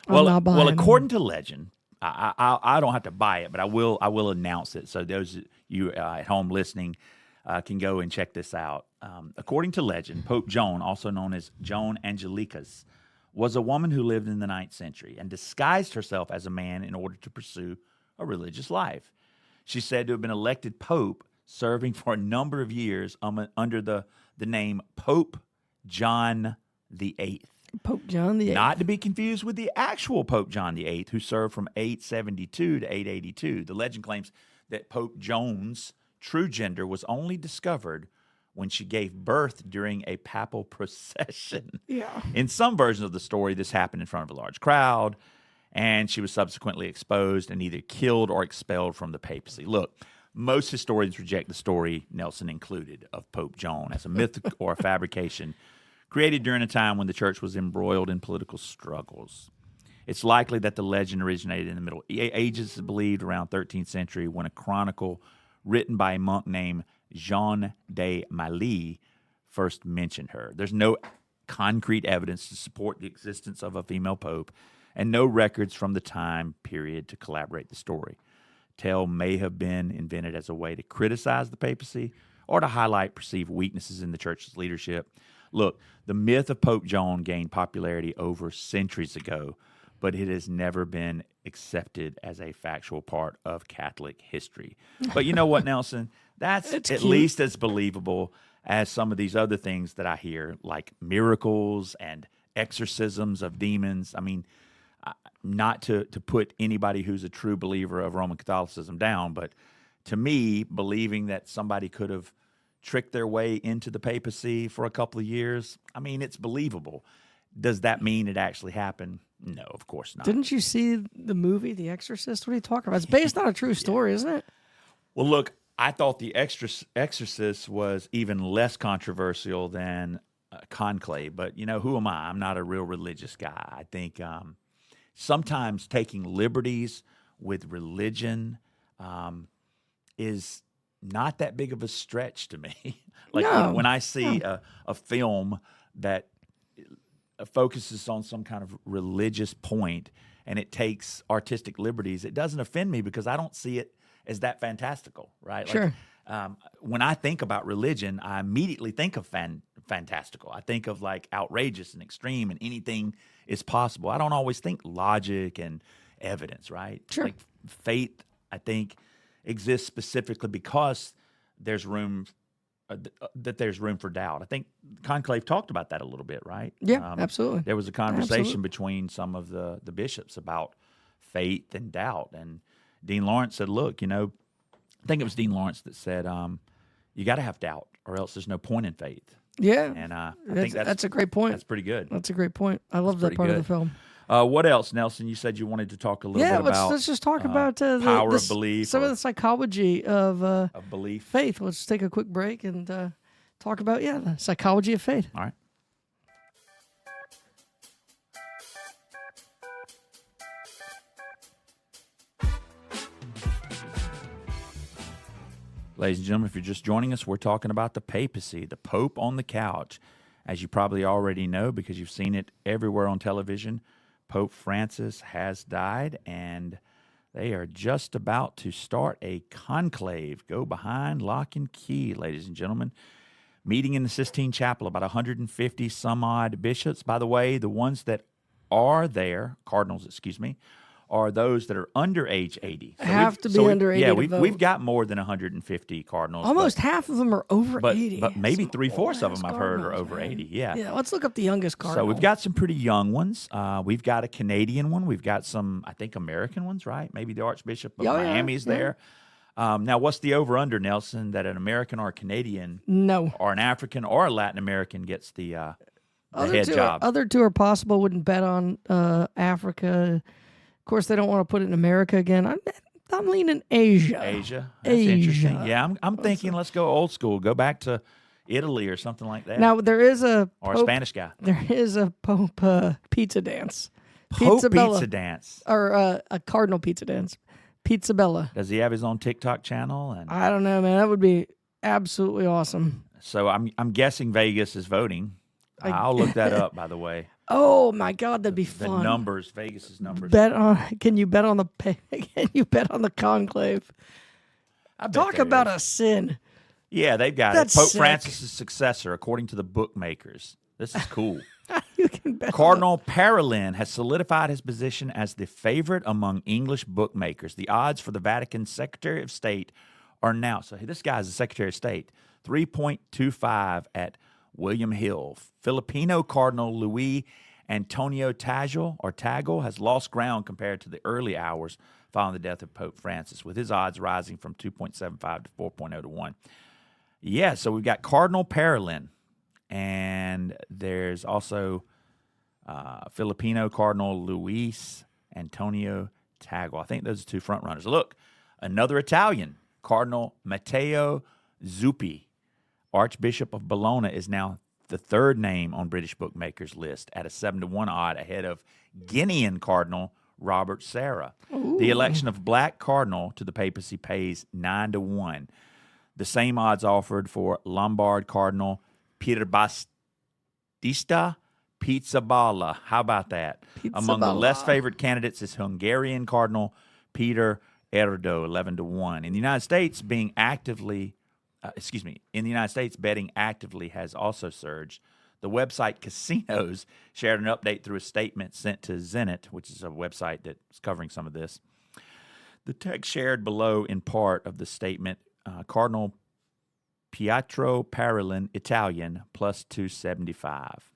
Well, according to legend, I don't have to buy it, but I will announce it. So those you at home listening can go and check this out. According to legend, Pope Joan, also known as Joan Angelicus, was a woman who lived in the 9th century and disguised herself as a man in order to pursue a religious life. She's said to have been elected pope, serving for a number of years under the name Pope John VIII. Pope John VIII. Not to be confused with the actual Pope John VIII, who served from 872 to 882. The legend claims that Pope Joan's true gender was only discovered when she gave birth during a papal procession. Yeah. In some versions of the story, this happened in front of a large crowd, and she was subsequently exposed and either killed or expelled from the papacy. Look, most historians reject the story, Nelson included, of Pope Joan as a myth or a fabrication created during a time when the church was embroiled in political struggles. It's likely that the legend originated in the Middle Ages, believed around 13th century, when a chronicle written by a monk named Jean de Mailly first mentioned her. There's no concrete evidence to support the existence of a female pope and no records from the time period to corroborate the story. Tale may have been invented as a way to criticize the papacy or to highlight perceived weaknesses in the church's leadership. Look, the myth of Pope Joan gained popularity over centuries ago, but it has never been accepted as a factual part of Catholic history. But you know what, Nelson? That's at cute. least as believable as some of these other things that I hear, like miracles and exorcisms of demons. I mean, not to put anybody who's a true believer of Roman Catholicism down, but to me, believing that somebody could have tricked their way into the papacy for a couple of years, I mean, it's believable. Does that mean it actually happened? No, of course not. Didn't you see the movie The Exorcist? What are you talking about? It's based on a true story, isn't it? Well, look, I thought The Exorcist was even less controversial than Conclave, but, you know, who am I? I'm not a real religious guy. I think sometimes taking liberties with religion is not that big of a stretch to me. Like No. when I see a film that focuses on some kind of religious point and it takes artistic liberties, it doesn't offend me because I don't see it as that fantastical, right? Sure. Like, when I think about religion, I immediately think of fantastical. I think of like outrageous and extreme and anything is possible. I don't always think logic and evidence, right? Sure. Like faith, I think, exists specifically because there's room that there's room for doubt. I think Conclave talked about that a little bit, right? Yeah, absolutely. There was a conversation Absolutely. between some of the bishops about faith and doubt, and Dean Lawrence said, look, you know, I think it was Dean Lawrence that said, you got to have doubt or else there's no point in faith. Yeah. And I think that's a great point. That's pretty good. That's a great point. I love that pretty part of good. the film. What else, Nelson? You said you wanted to talk a little bit about let's just talk about power of belief, some of the psychology of belief. faith. Let's take a quick break and talk about the psychology of faith. All right. Ladies and gentlemen, if you're just joining us, we're talking about the papacy, the Pope on the couch. As you probably already know because you've seen it everywhere on television, Pope Francis has died, and they are just about to start a conclave. Go behind lock and key, ladies and gentlemen. Meeting in the Sistine Chapel, about 150 some odd bishops. By the way, the ones that are there, cardinals, excuse me, are those that are under age 80. Have to be under 80 Yeah, to we've vote. got more than 150 cardinals. Almost half of them are over 80. But maybe Some 3/4 of them old-ass I've heard are cardinals, over man. 80. Yeah. Yeah, let's look up the youngest cardinal. So we've got some pretty young ones. We've got a Canadian one. We've got some, I think, American ones, right? Maybe the Archbishop of Oh, yeah, Miami is yeah. there. Now, what's the over-under, Nelson, that an American or a Canadian No. or an African or a Latin American gets the Other head two job? Other two are possible. Wouldn't bet on Africa. Of course, they don't want to put it in America again. I'm leaning Asia. Asia. That's interesting. Asia. Yeah, I'm thinking let's go old school. Go back to Italy or something like that. Now there is a or a Pope, Spanish guy. There is a Pope pizza dance. Pope Bella. Pizza Dance. Or a cardinal pizza dance. Pizza Bella. Does he have his own TikTok channel? And I don't know, man. That would be absolutely awesome. so I'm guessing Vegas is voting. I'll look that up, by the way. Oh my God, that'd be The fun. numbers, Vegas's numbers. Can you bet on the conclave? I bet Talk there about is. a sin. Yeah, they've got That's it. Pope sick. Francis' successor, according to the bookmakers. This is cool. You can bet. Cardinal Parolin has solidified his position as the favorite among English bookmakers. The odds for the Vatican Secretary of State are now, so this guy's the Secretary of State, 3.25 at William Hill. Filipino Cardinal Luis Antonio Tagle has lost ground compared to the early hours following the death of Pope Francis, with his odds rising from 2.75 to 4.0 to 1. Yeah, so we've got Cardinal Parolin, and there's also Filipino Cardinal Luis Antonio Tagle. I think those are two front runners. Look, another Italian, Cardinal Matteo Zuppi, Archbishop of Bologna, is now the third name on British bookmakers' list at a 7-1 odd, ahead of Guinean Cardinal Robert Serra. Ooh. The election of black cardinal to the papacy pays 9-1. The same odds offered for Lombard Cardinal Peter Battista Pizzaballa. How about that? Among the less favored candidates is Hungarian Cardinal Peter Erdo, 11-1. In the United States, betting actively has also surged. The website Casinos shared an update through a statement sent to Zenit, which is a website that's covering some of this. The text shared below in part of the statement, Cardinal Pietro Parolin, Italian, plus 275.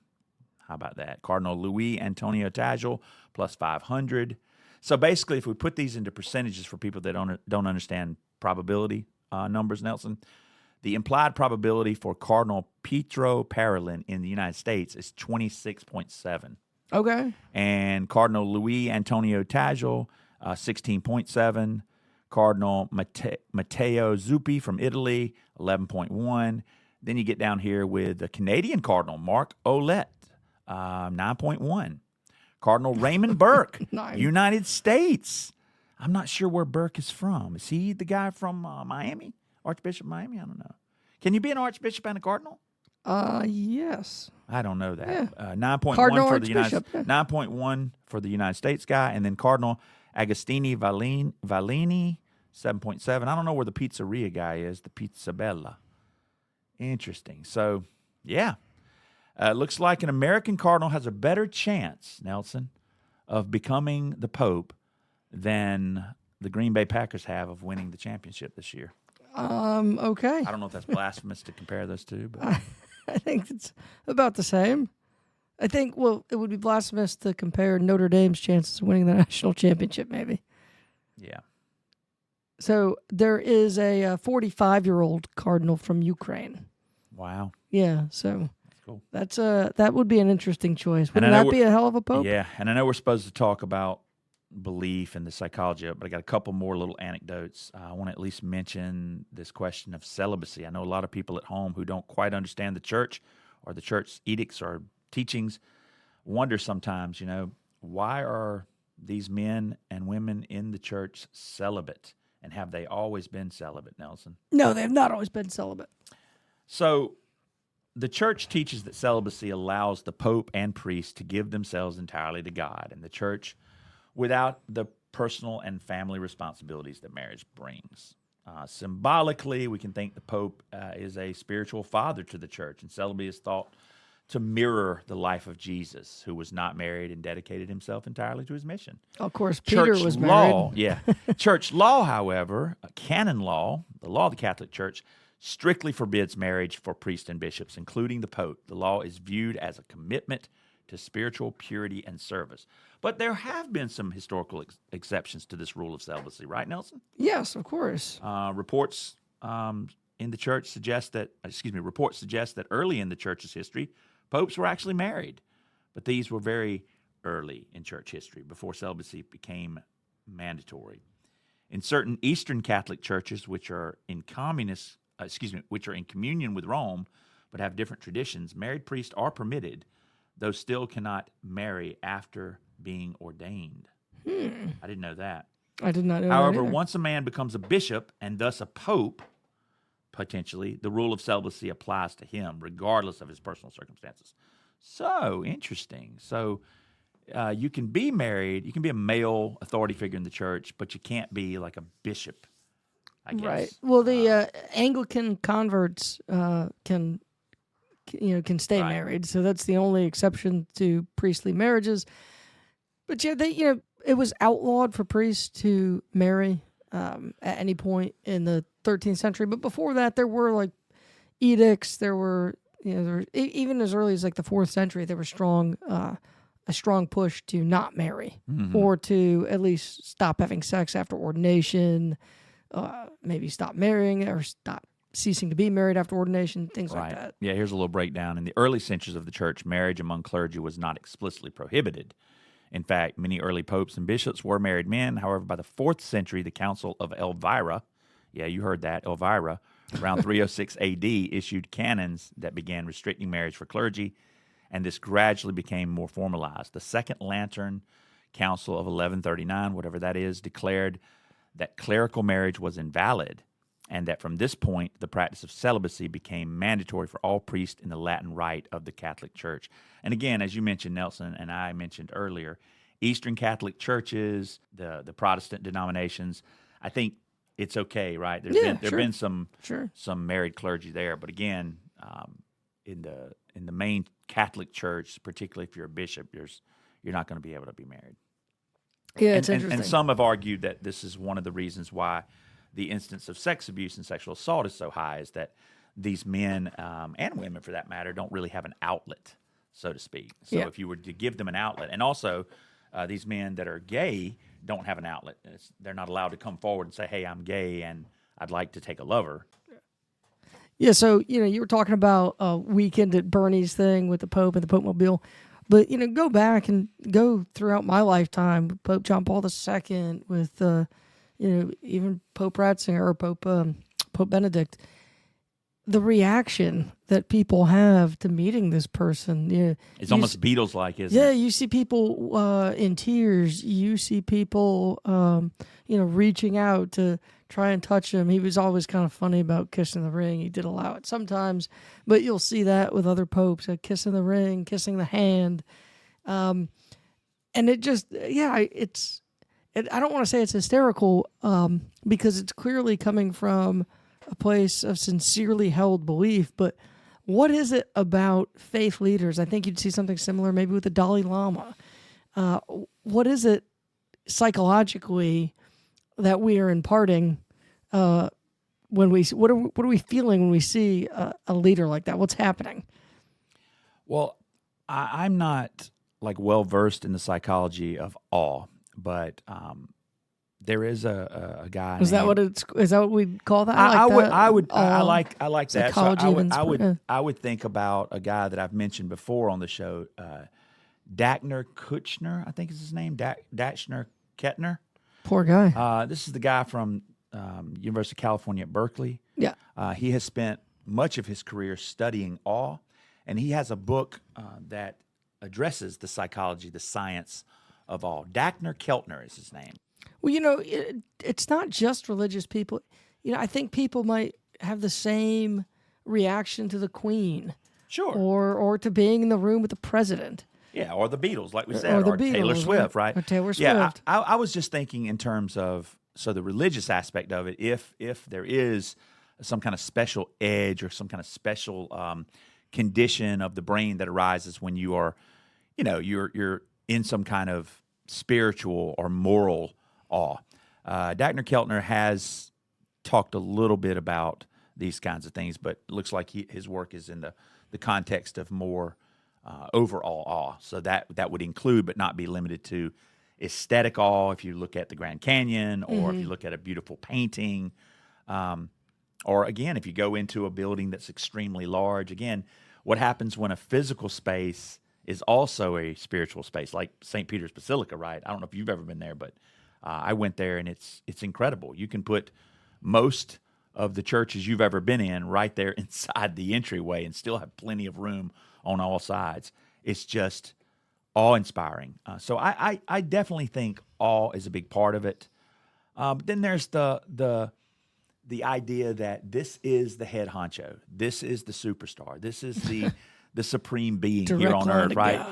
How about that? Cardinal Luis Antonio Tagle, plus 500. So basically, if we put these into percentages for people that don't understand probability numbers, Nelson, the implied probability for Cardinal Pietro Parolin in the United States is 26.7. Okay. And Cardinal Luis Antonio Tagle, 16.7. Cardinal Matteo Zuppi from Italy, 11.1. Then you get down here with the Canadian Cardinal, Mark Ouellet, 9.1. Cardinal Raymond Burke, United States. I'm not sure where Burke is from. Is he the guy from Miami? Archbishop of Miami? I don't know. Can you be an archbishop and a cardinal? Yes. I don't know that. Yeah. 9.1 Cardinal for the United Archbishop, yeah. 9.1 for the United States guy, and then Cardinal Agostini Valini, 7.7. I don't know where the pizzeria guy is, the Pizza Bella. Interesting. So, yeah. Looks like an American cardinal has a better chance, Nelson, of becoming the Pope than the Green Bay Packers have of winning the championship this year. Okay. I don't know if that's blasphemous to compare those two, but I think it's about the same. I think, well, it would be blasphemous to compare Notre Dame's chances of winning the national championship, maybe. yeah. So there is a 45-year-old cardinal from Ukraine. Wow. Yeah, so Cool. that would be an interesting choice. Wouldn't And I that know be a hell of a pope? Yeah, and I know we're supposed to talk about belief and the psychology of it, but I got a couple more little anecdotes. I want to at least mention this question of celibacy. I know a lot of people at home who don't quite understand the church or the church edicts or teachings wonder sometimes, why are these men and women in the church celibate? And have they always been celibate, Nelson? No, they have not always been celibate. So the church teaches that celibacy allows the pope and priest to give themselves entirely to God and the church without the personal and family responsibilities that marriage brings. Symbolically, we can think the pope is a spiritual father to the church, and celibacy is thought to mirror the life of Jesus, who was not married and dedicated himself entirely to his mission. Of course, Peter was married. Church law, however, canon law, the law of the Catholic Church, strictly forbids marriage for priests and bishops, including the Pope. The law is viewed as a commitment to spiritual purity and service. But there have been some historical exceptions to this rule of celibacy, right, Nelson? Yes, of course. Reports in the church suggest that early in the church's history, popes were actually married. But these were very early in church history, before celibacy became mandatory. In certain Eastern Catholic churches, which are in communion with Rome, but have different traditions, married priests are permitted, though still cannot marry after being ordained. I didn't know that. I did not know However, that either. once a man becomes a bishop and thus a pope, potentially, the rule of celibacy applies to him, regardless of his personal circumstances. So, interesting. So, you can be married, you can be a male authority figure in the church, but you can't be like a bishop, I guess. Right. Well, the Anglican converts can stay Right. married, so that's the only exception to priestly marriages. But yeah, it was outlawed for priests to marry at any point in the 13th century. But before that, there were like edicts. There were even as early as like the 4th century, there were strong a strong push to not marry Mm-hmm. or to at least stop having sex after ordination, maybe stop marrying or stop ceasing to be married after ordination, things like Right. that. Yeah, here's a little breakdown. In the early centuries of the church, marriage among clergy was not explicitly prohibited. In fact, many early popes and bishops were married men. However, by the 4th century, the Council of Elvira, yeah, you heard that, Elvira, around 306 AD, issued canons that began restricting marriage for clergy, and this gradually became more formalized. The Second Lantern Council of 1139, whatever that is, declared that clerical marriage was invalid, and that from this point, the practice of celibacy became mandatory for all priests in the Latin Rite of the Catholic Church. And again, as you mentioned, Nelson, and I mentioned earlier, Eastern Catholic churches, the Protestant denominations, I think it's okay, right? There's been some married clergy there, but again, in the main Catholic Church, particularly if you're a bishop, you're not going to be able to be married. Yeah, it's interesting. And some have argued that this is one of the reasons why the instance of sex abuse and sexual assault is so high, is that these men and women, for that matter, don't really have an outlet, so to speak. So if you were to give them an outlet, and also these men that are gay don't have an outlet. They're not allowed to come forward and say, hey, I'm gay and I'd like to take a lover. Yeah, so, you were talking about a weekend at Bernie's thing with the Pope and the Pope Mobile. But, go back and go throughout my lifetime with Pope John Paul II, with, even Pope Ratzinger or Pope Benedict. The reaction that people have to meeting this person. It's almost Beatles-like, isn't it? Yeah, you see people in tears. You see people, reaching out to try and touch him. He was always kind of funny about kissing the ring. He did allow it sometimes, but you'll see that with other popes, kissing the ring, kissing the hand. And it just, I don't want to say it's hysterical because it's clearly coming from a place of sincerely held belief, but what is it about faith leaders? I think you'd see something similar maybe with the Dalai Lama. What is it psychologically that we are imparting when what are we feeling when we see a leader like that? What's happening? Well, I'm not well versed in the psychology of awe, but there is a guy. Is that what we call that? I like that. So I would think about a guy that I've mentioned before on the show, Dachner Kutchner, I think is his name, Dachner Kettner. Poor guy. This is the guy from University of California at Berkeley. Yeah. He has spent much of his career studying awe, and he has a book that addresses the psychology, the science of awe. Dachner Keltner is his name. Well, it's not just religious people. I think people might have the same reaction to the Queen. Sure. Or to being in the room with the president. Yeah, or the Beatles, like we said, or Taylor Swift, right? Or Taylor Swift. Yeah, I was just thinking in terms of, so the religious aspect of it, if there is some kind of special edge or some kind of special condition of the brain that arises when you are, you're in some kind of spiritual or moral awe. Dachner Keltner has talked a little bit about these kinds of things, but it looks like his work is in the context of more overall awe. So that would include, but not be limited to, aesthetic awe. If you look at the Grand Canyon, or if you look at a beautiful painting, or again, if you go into a building that's extremely large. Again, what happens when a physical space is also a spiritual space, like St. Peter's Basilica, right? I don't know if you've ever been there, but I went there, and it's incredible. You can put most of the churches you've ever been in right there inside the entryway and still have plenty of room on all sides. It's just awe-inspiring. So I definitely think awe is a big part of it. But then there's the idea that this is the head honcho. This is the superstar. This is the supreme being here on earth, right?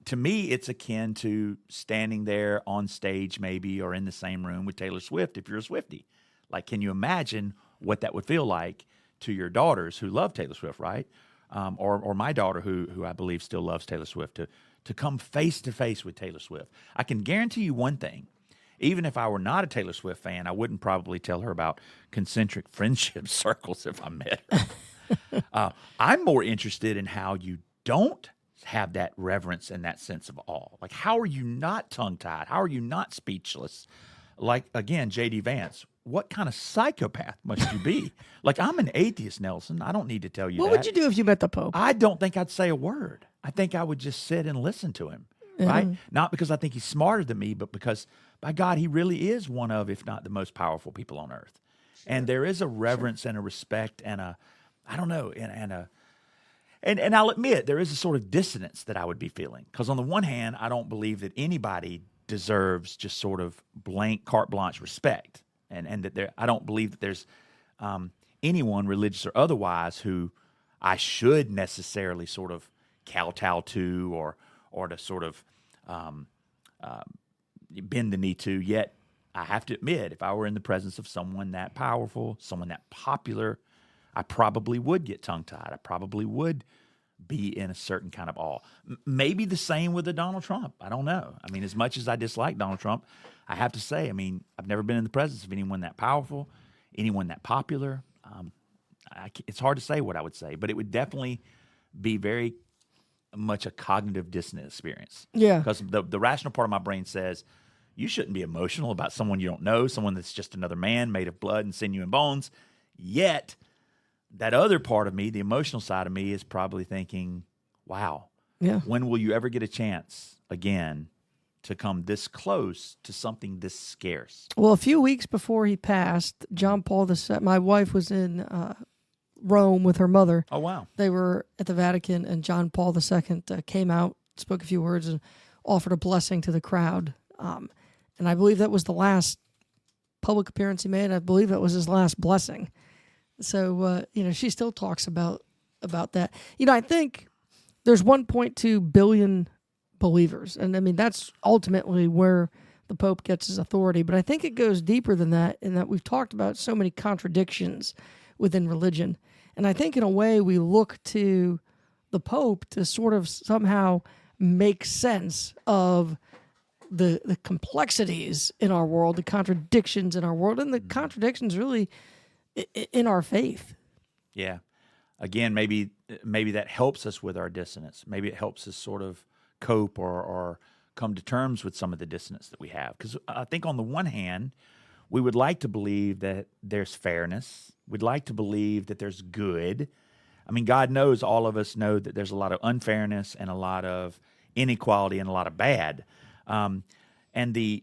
To me, it's akin to standing there on stage maybe, or in the same room with Taylor Swift if you're a Swiftie. Like, can you imagine what that would feel like to your daughters who love Taylor Swift, right? Or my daughter who I believe still loves Taylor Swift, to come face to face with Taylor Swift. I can guarantee you one thing. Even if I were not a Taylor Swift fan, I wouldn't probably tell her about concentric friendship circles if I met her. I'm more interested in how you don't have that reverence and that sense of awe? Like, how are you not tongue-tied? How are you not speechless? Like, again, J.D. Vance, what kind of psychopath must you be? Like, I'm an atheist, Nelson. I don't need to tell you What that. would you do if you met the Pope? I don't think I'd say a word. I think I would just sit and listen to him, right? Not because I think he's smarter than me, but because, by God, he really is one of, if not the most powerful people on earth. And there is a reverence and a respect and a, I don't know, and I'll admit, there is a sort of dissonance that I would be feeling. Because on the one hand, I don't believe that anybody deserves just sort of blank carte blanche respect. And that I don't believe that there's anyone, religious or otherwise, who I should necessarily sort of kowtow to or to sort of bend the knee to. Yet I have to admit, if I were in the presence of someone that powerful, someone that popular, I probably would get tongue-tied. I probably would be in a certain kind of awe. Maybe the same with a Donald Trump. I don't know. I mean, as much as I dislike Donald Trump, I have to say, I mean, I've never been in the presence of anyone that powerful, anyone that popular. It's hard to say what I would say, but it would definitely be very much a cognitive dissonant experience. Yeah. Because the rational part of my brain says, you shouldn't be emotional about someone you don't know, someone that's just another man made of blood and sinew and bones. Yet, that other part of me, the emotional side of me, is probably thinking, wow, when will you ever get a chance again to come this close to something this scarce? Well, a few weeks before he passed, John Paul II, my wife was in Rome with her mother. Oh, wow. They were at the Vatican, and John Paul II came out, spoke a few words, and offered a blessing to the crowd. And I believe that was the last public appearance he made. I believe that was his last blessing. So, she still talks about that. I think there's 1.2 billion believers. And, I mean, that's ultimately where the Pope gets his authority. But I think it goes deeper than that, in that we've talked about so many contradictions within religion. And I think, in a way, we look to the Pope to sort of somehow make sense of the complexities in our world, the contradictions in our world, and the contradictions really in our faith. Yeah. Again, maybe that helps us with our dissonance. Maybe it helps us sort of cope or come to terms with some of the dissonance that we have. Because I think on the one hand, we would like to believe that there's fairness. We'd like to believe that there's good. I mean, God knows, all of us know that there's a lot of unfairness and a lot of inequality and a lot of bad. And the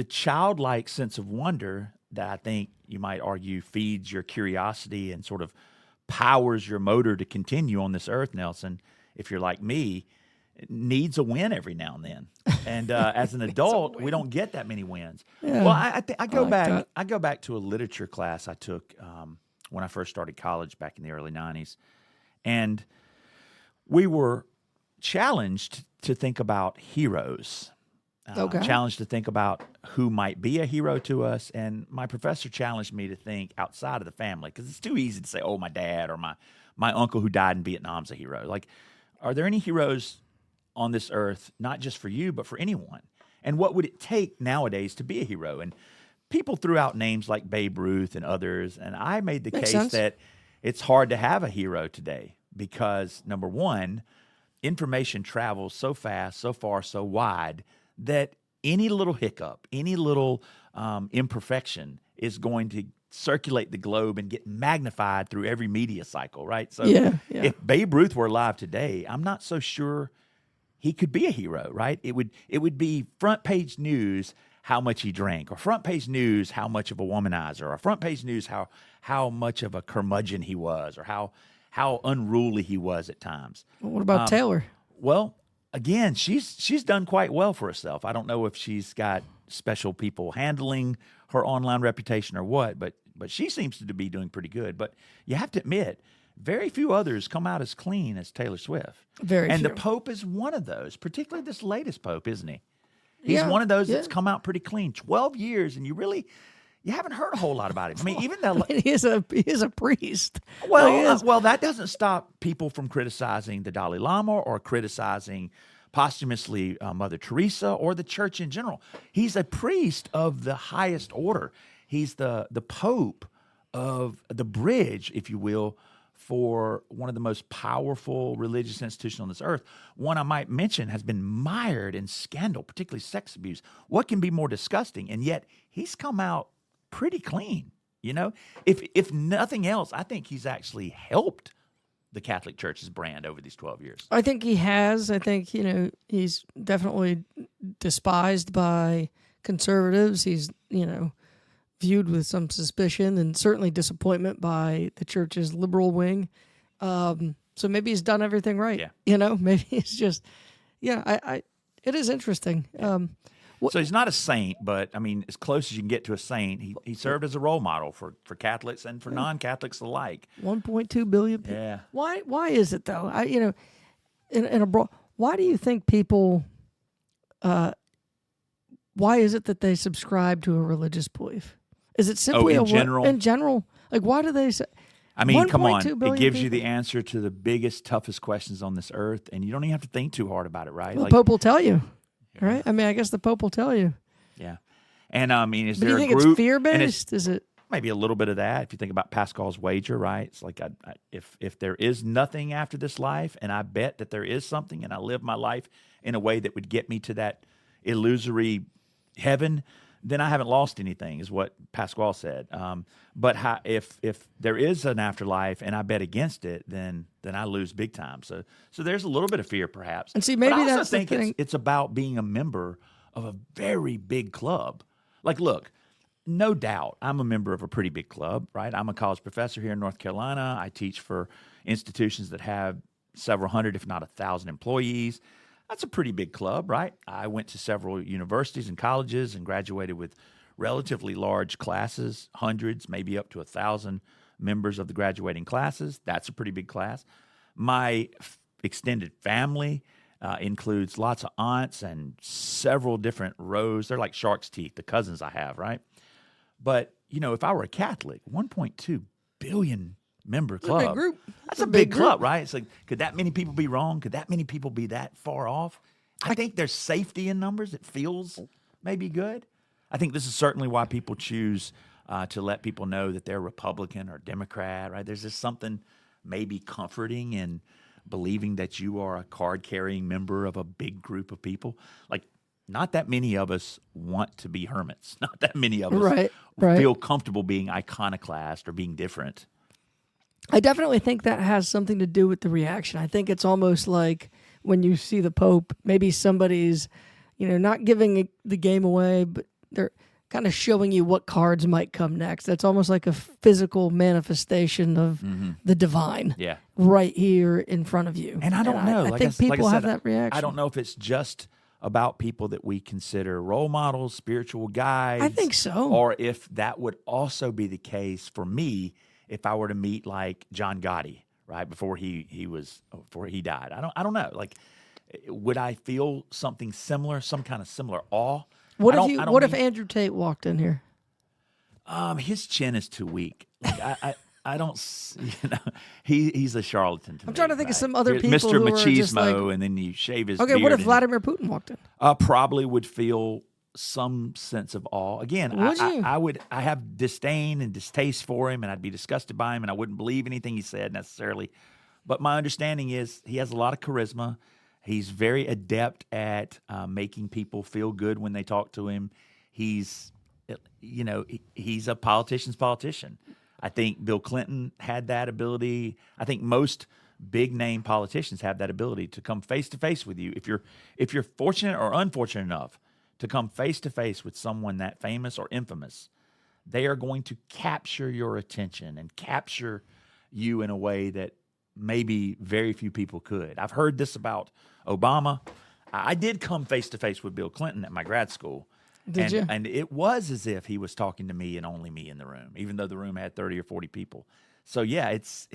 childlike sense of wonder that I think you might argue feeds your curiosity and sort of powers your motor to continue on this earth, Nelson, if you're like me, needs a win every now and then. And as an adult, we don't get that many wins. Yeah. Well, I go back to a literature class I took when I first started college back in the early 90s. And we were challenged to think about heroes. Challenged to think about who might be a hero to us. And my professor challenged me to think outside of the family, because it's too easy to say, oh, my dad or my uncle who died in Vietnam's a hero. Like, are there any heroes on this earth, not just for you, but for anyone? And what would it take nowadays to be a hero? And people threw out names like Babe Ruth and others. And I made the case that it's hard to have a hero today because, number one, information travels so fast, so far, so wide, that any little hiccup, any little imperfection is going to circulate the globe and get magnified through every media cycle, right? So if Babe Ruth were alive today, I'm not so sure he could be a hero, right? It would be front page news how much he drank, or front page news how much of a womanizer, or front page news how much of a curmudgeon he was, or how unruly he was at times. Well, what about Taylor? Well, again, she's done quite well for herself. I don't know if she's got special people handling her online reputation or what, but she seems to be doing pretty good. But you have to admit, very few others come out as clean as Taylor Swift. Very and few. The Pope is one of those, particularly this latest Pope, isn't he? He's one of those that's come out pretty clean. 12 years, and you haven't heard a whole lot about him. I mean, even though he is a priest. Well, that doesn't stop people from criticizing the Dalai Lama or criticizing posthumously Mother Teresa or the church in general. He's a priest of the highest order. He's the Pope of the bridge, if you will, for one of the most powerful religious institutions on this earth. One I might mention has been mired in scandal, particularly sex abuse. What can be more disgusting? And yet he's come out pretty clean. You know, if nothing else, I think he's actually helped the Catholic Church's brand over these 12 years. I think he has. I think, he's definitely despised by conservatives. He's, viewed with some suspicion and certainly disappointment by the church's liberal wing. So maybe he's done everything right. Yeah. Maybe it's just, it is interesting. So he's not a saint, but I mean, as close as you can get to a saint, he served as a role model for Catholics and for non-Catholics alike. 1.2 billion people. Yeah. Why is it though? Why do you think people, why is it that they subscribe to a religious belief? Is it simply in general? In general, like why do they say? I mean, come on. It gives you people? the answer to the biggest, toughest questions on this earth, and you don't even have to think too hard about it, right? Well, the Pope will tell you, right? I mean, I guess the Pope will tell you. Yeah. And I mean, is But there do a you think group? it's fear-based? Is it? Maybe a little bit of that. If you think about Pascal's wager, right? It's like if there is nothing after this life, and I bet that there is something, and I live my life in a way that would get me to that illusory heaven, then I haven't lost anything, is what Pascal said. But if there is an afterlife and I bet against it, then I lose big time. So there's a little bit of fear, perhaps. And see, maybe but I also that's the think thing. it's about being a member of a very big club. Like, look, no doubt, I'm a member of a pretty big club, right? I'm a college professor here in North Carolina. I teach for institutions that have several hundred, if not 1,000 employees. That's a pretty big club, right? I went to several universities and colleges and graduated with relatively large classes, hundreds, maybe up to 1,000 members of the graduating classes. That's a pretty big class. My extended family includes lots of aunts and several different rows. They're like shark's teeth, the cousins I have, right? But, if I were a Catholic, 1.2 billion member club. That's a big group. That's a big club, right? It's like, could that many people be wrong? Could that many people be that far off? I think there's safety in numbers. It feels maybe good. I think this is certainly why people choose to let people know that they're Republican or Democrat, right? There's just something maybe comforting in believing that you are a card-carrying member of a big group of people. Like, not that many of us want to be hermits. Not that many of us Right. feel comfortable being iconoclast or being different. I definitely think that has something to do with the reaction. I think it's almost like when you see the Pope, maybe somebody's, not giving the game away, but they're kind of showing you what cards might come next. That's almost like a physical manifestation of the divine right here in front of you. And I don't know. I think people have that reaction. I don't know if it's just about people that we consider role models, spiritual guides. I think so. Or if that would also be the case for me if I were to meet like John Gotti, right, before he died. I don't know. Like, would I feel something similar, some kind of similar awe? What if Andrew Tate walked in here? His chin is too weak. Like, I don't, he's a charlatan to me. I'm trying to think right? of some other people Mr. who are just Machismo, like, and then you shave his okay, beard. what if Vladimir Putin walked in? Probably would feel some sense of awe. Again, Would you? I have disdain and distaste for him, and I'd be disgusted by him, and I wouldn't believe anything he said necessarily. But my understanding is he has a lot of charisma. He's very adept at making people feel good when they talk to him. He's a politician's politician. I think Bill Clinton had that ability. I think most big name politicians have that ability to come face to face with you. If you're fortunate or unfortunate enough to come face to face with someone that famous or infamous, they are going to capture your attention and capture you in a way that maybe very few people could. I've heard this about Obama. I did come face to face with Bill Clinton at my grad school. Did you? And it was as if he was talking to me and only me in the room, even though the room had 30 or 40 people. So yeah, it's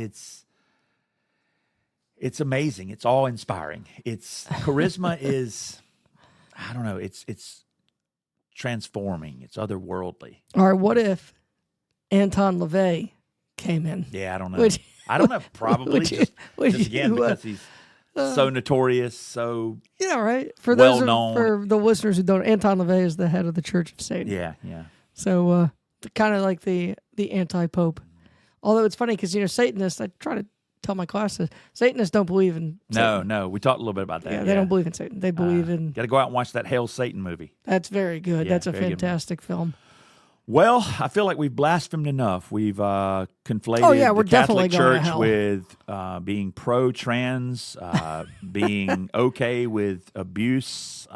amazing. It's awe-inspiring. It's charisma is, I don't know, it's transforming. It's otherworldly. All right, what if Anton LaVey came in? Yeah, I don't know. I don't know. Probably just again because he's so notorious, so right. For well those known. For the listeners who don't, Anton LaVey is the head of the Church of Satan. Yeah. So kind of like the anti-pope. Although it's funny because, Satanists, I try to tell my classes, Satanists don't believe in Satan. No. We talked a little bit about that. Yeah, they don't believe in Satan. They believe in... Got to go out and watch that Hail Satan movie. That's very good. Yeah, That's a very good fantastic film. Well, I feel like we've blasphemed enough. We've conflated we're the definitely Catholic going to Church hell. with being pro-trans, being okay with abuse,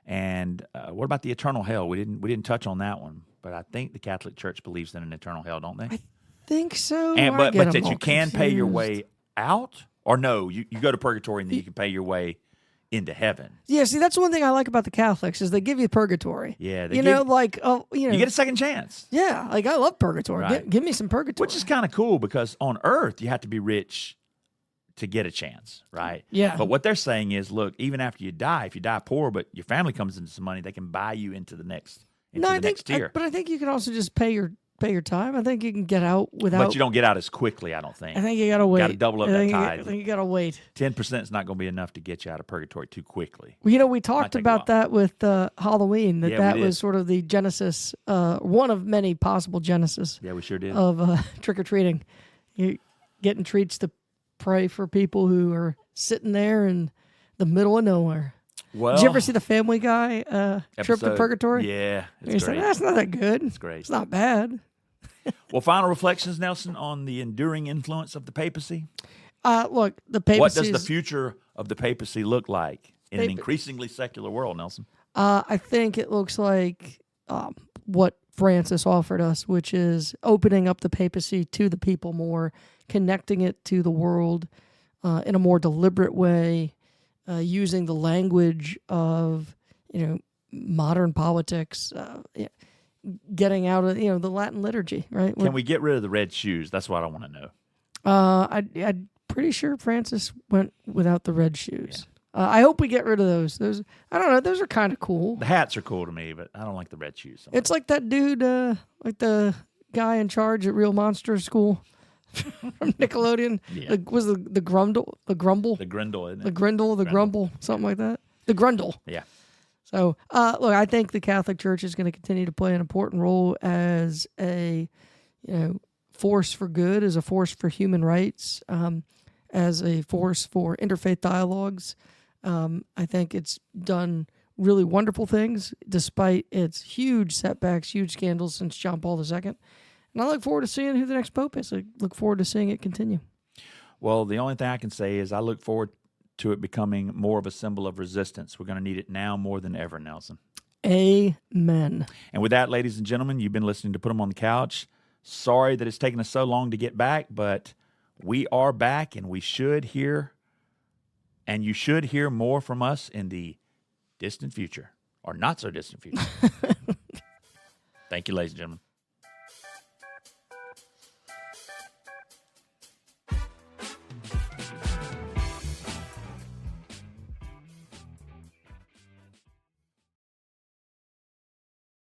and what about the eternal hell? We didn't touch on that one, but I think the Catholic Church believes in an eternal hell, don't they? I think so. But that you can pay your way out, or no, you go to purgatory and then you can pay your way into heaven. Yeah, see, that's one thing I like about the Catholics is they give you purgatory. Yeah, you get a second chance. Yeah, like I love purgatory. Right. Give me some purgatory. Which is kind of cool because on earth you have to be rich to get a chance, right? Yeah. But what they're saying is, look, even after you die, if you die poor, but your family comes into some money, they can buy you into the next next tier. But I think you can also just pay your time. I think you can get out without. But you don't get out as quickly, I don't think. I think you gotta wait. Got to double up that tithe. I think you gotta wait. 10% is not going to be enough to get you out of purgatory too quickly. Well, we talked about that with Halloween. That was sort of the genesis, one of many possible genesis. Yeah, we sure did. Of trick or treating, you getting treats to pray for people who are sitting there in the middle of nowhere. Well, did you ever see the Family Guy Trip to Purgatory? Yeah, it's great. That's not that good. It's great. It's not bad. Well, final reflections, Nelson, on the enduring influence of the papacy. Look, the papacy. What does the future of the papacy look like in an increasingly secular world, Nelson? I think it looks like what Francis offered us, which is opening up the papacy to the people more, connecting it to the world in a more deliberate way, using the language of modern politics. Getting out of the Latin liturgy, right? Can we get rid of the red shoes? That's what I want to know. I'm pretty sure Francis went without the red shoes. Yeah. I hope we get rid of those. Those, I don't know. Those are kind of cool. The hats are cool to me, but I don't like the red shoes. So it's like that dude, like the guy in charge at Real Monster School from Nickelodeon. Yeah. Was the Grumble? The Grumble? The Grindle, isn't it? The Grindle, the Grumble, something like that. The Grundle. Yeah. So, look, I think the Catholic Church is going to continue to play an important role as a, force for good, as a force for human rights, as a force for interfaith dialogues. I think it's done really wonderful things despite its huge setbacks, huge scandals since John Paul II. And I look forward to seeing who the next pope is. I look forward to seeing it continue. Well, the only thing I can say is I look forward to it becoming more of a symbol of resistance. We're going to need it now more than ever, Nelson. Amen. And with that, ladies and gentlemen, you've been listening to Put 'em on the Couch. Sorry that it's taken us so long to get back, but we are back, and you should hear more from us in the distant future, or not so distant future. Thank you, ladies and gentlemen.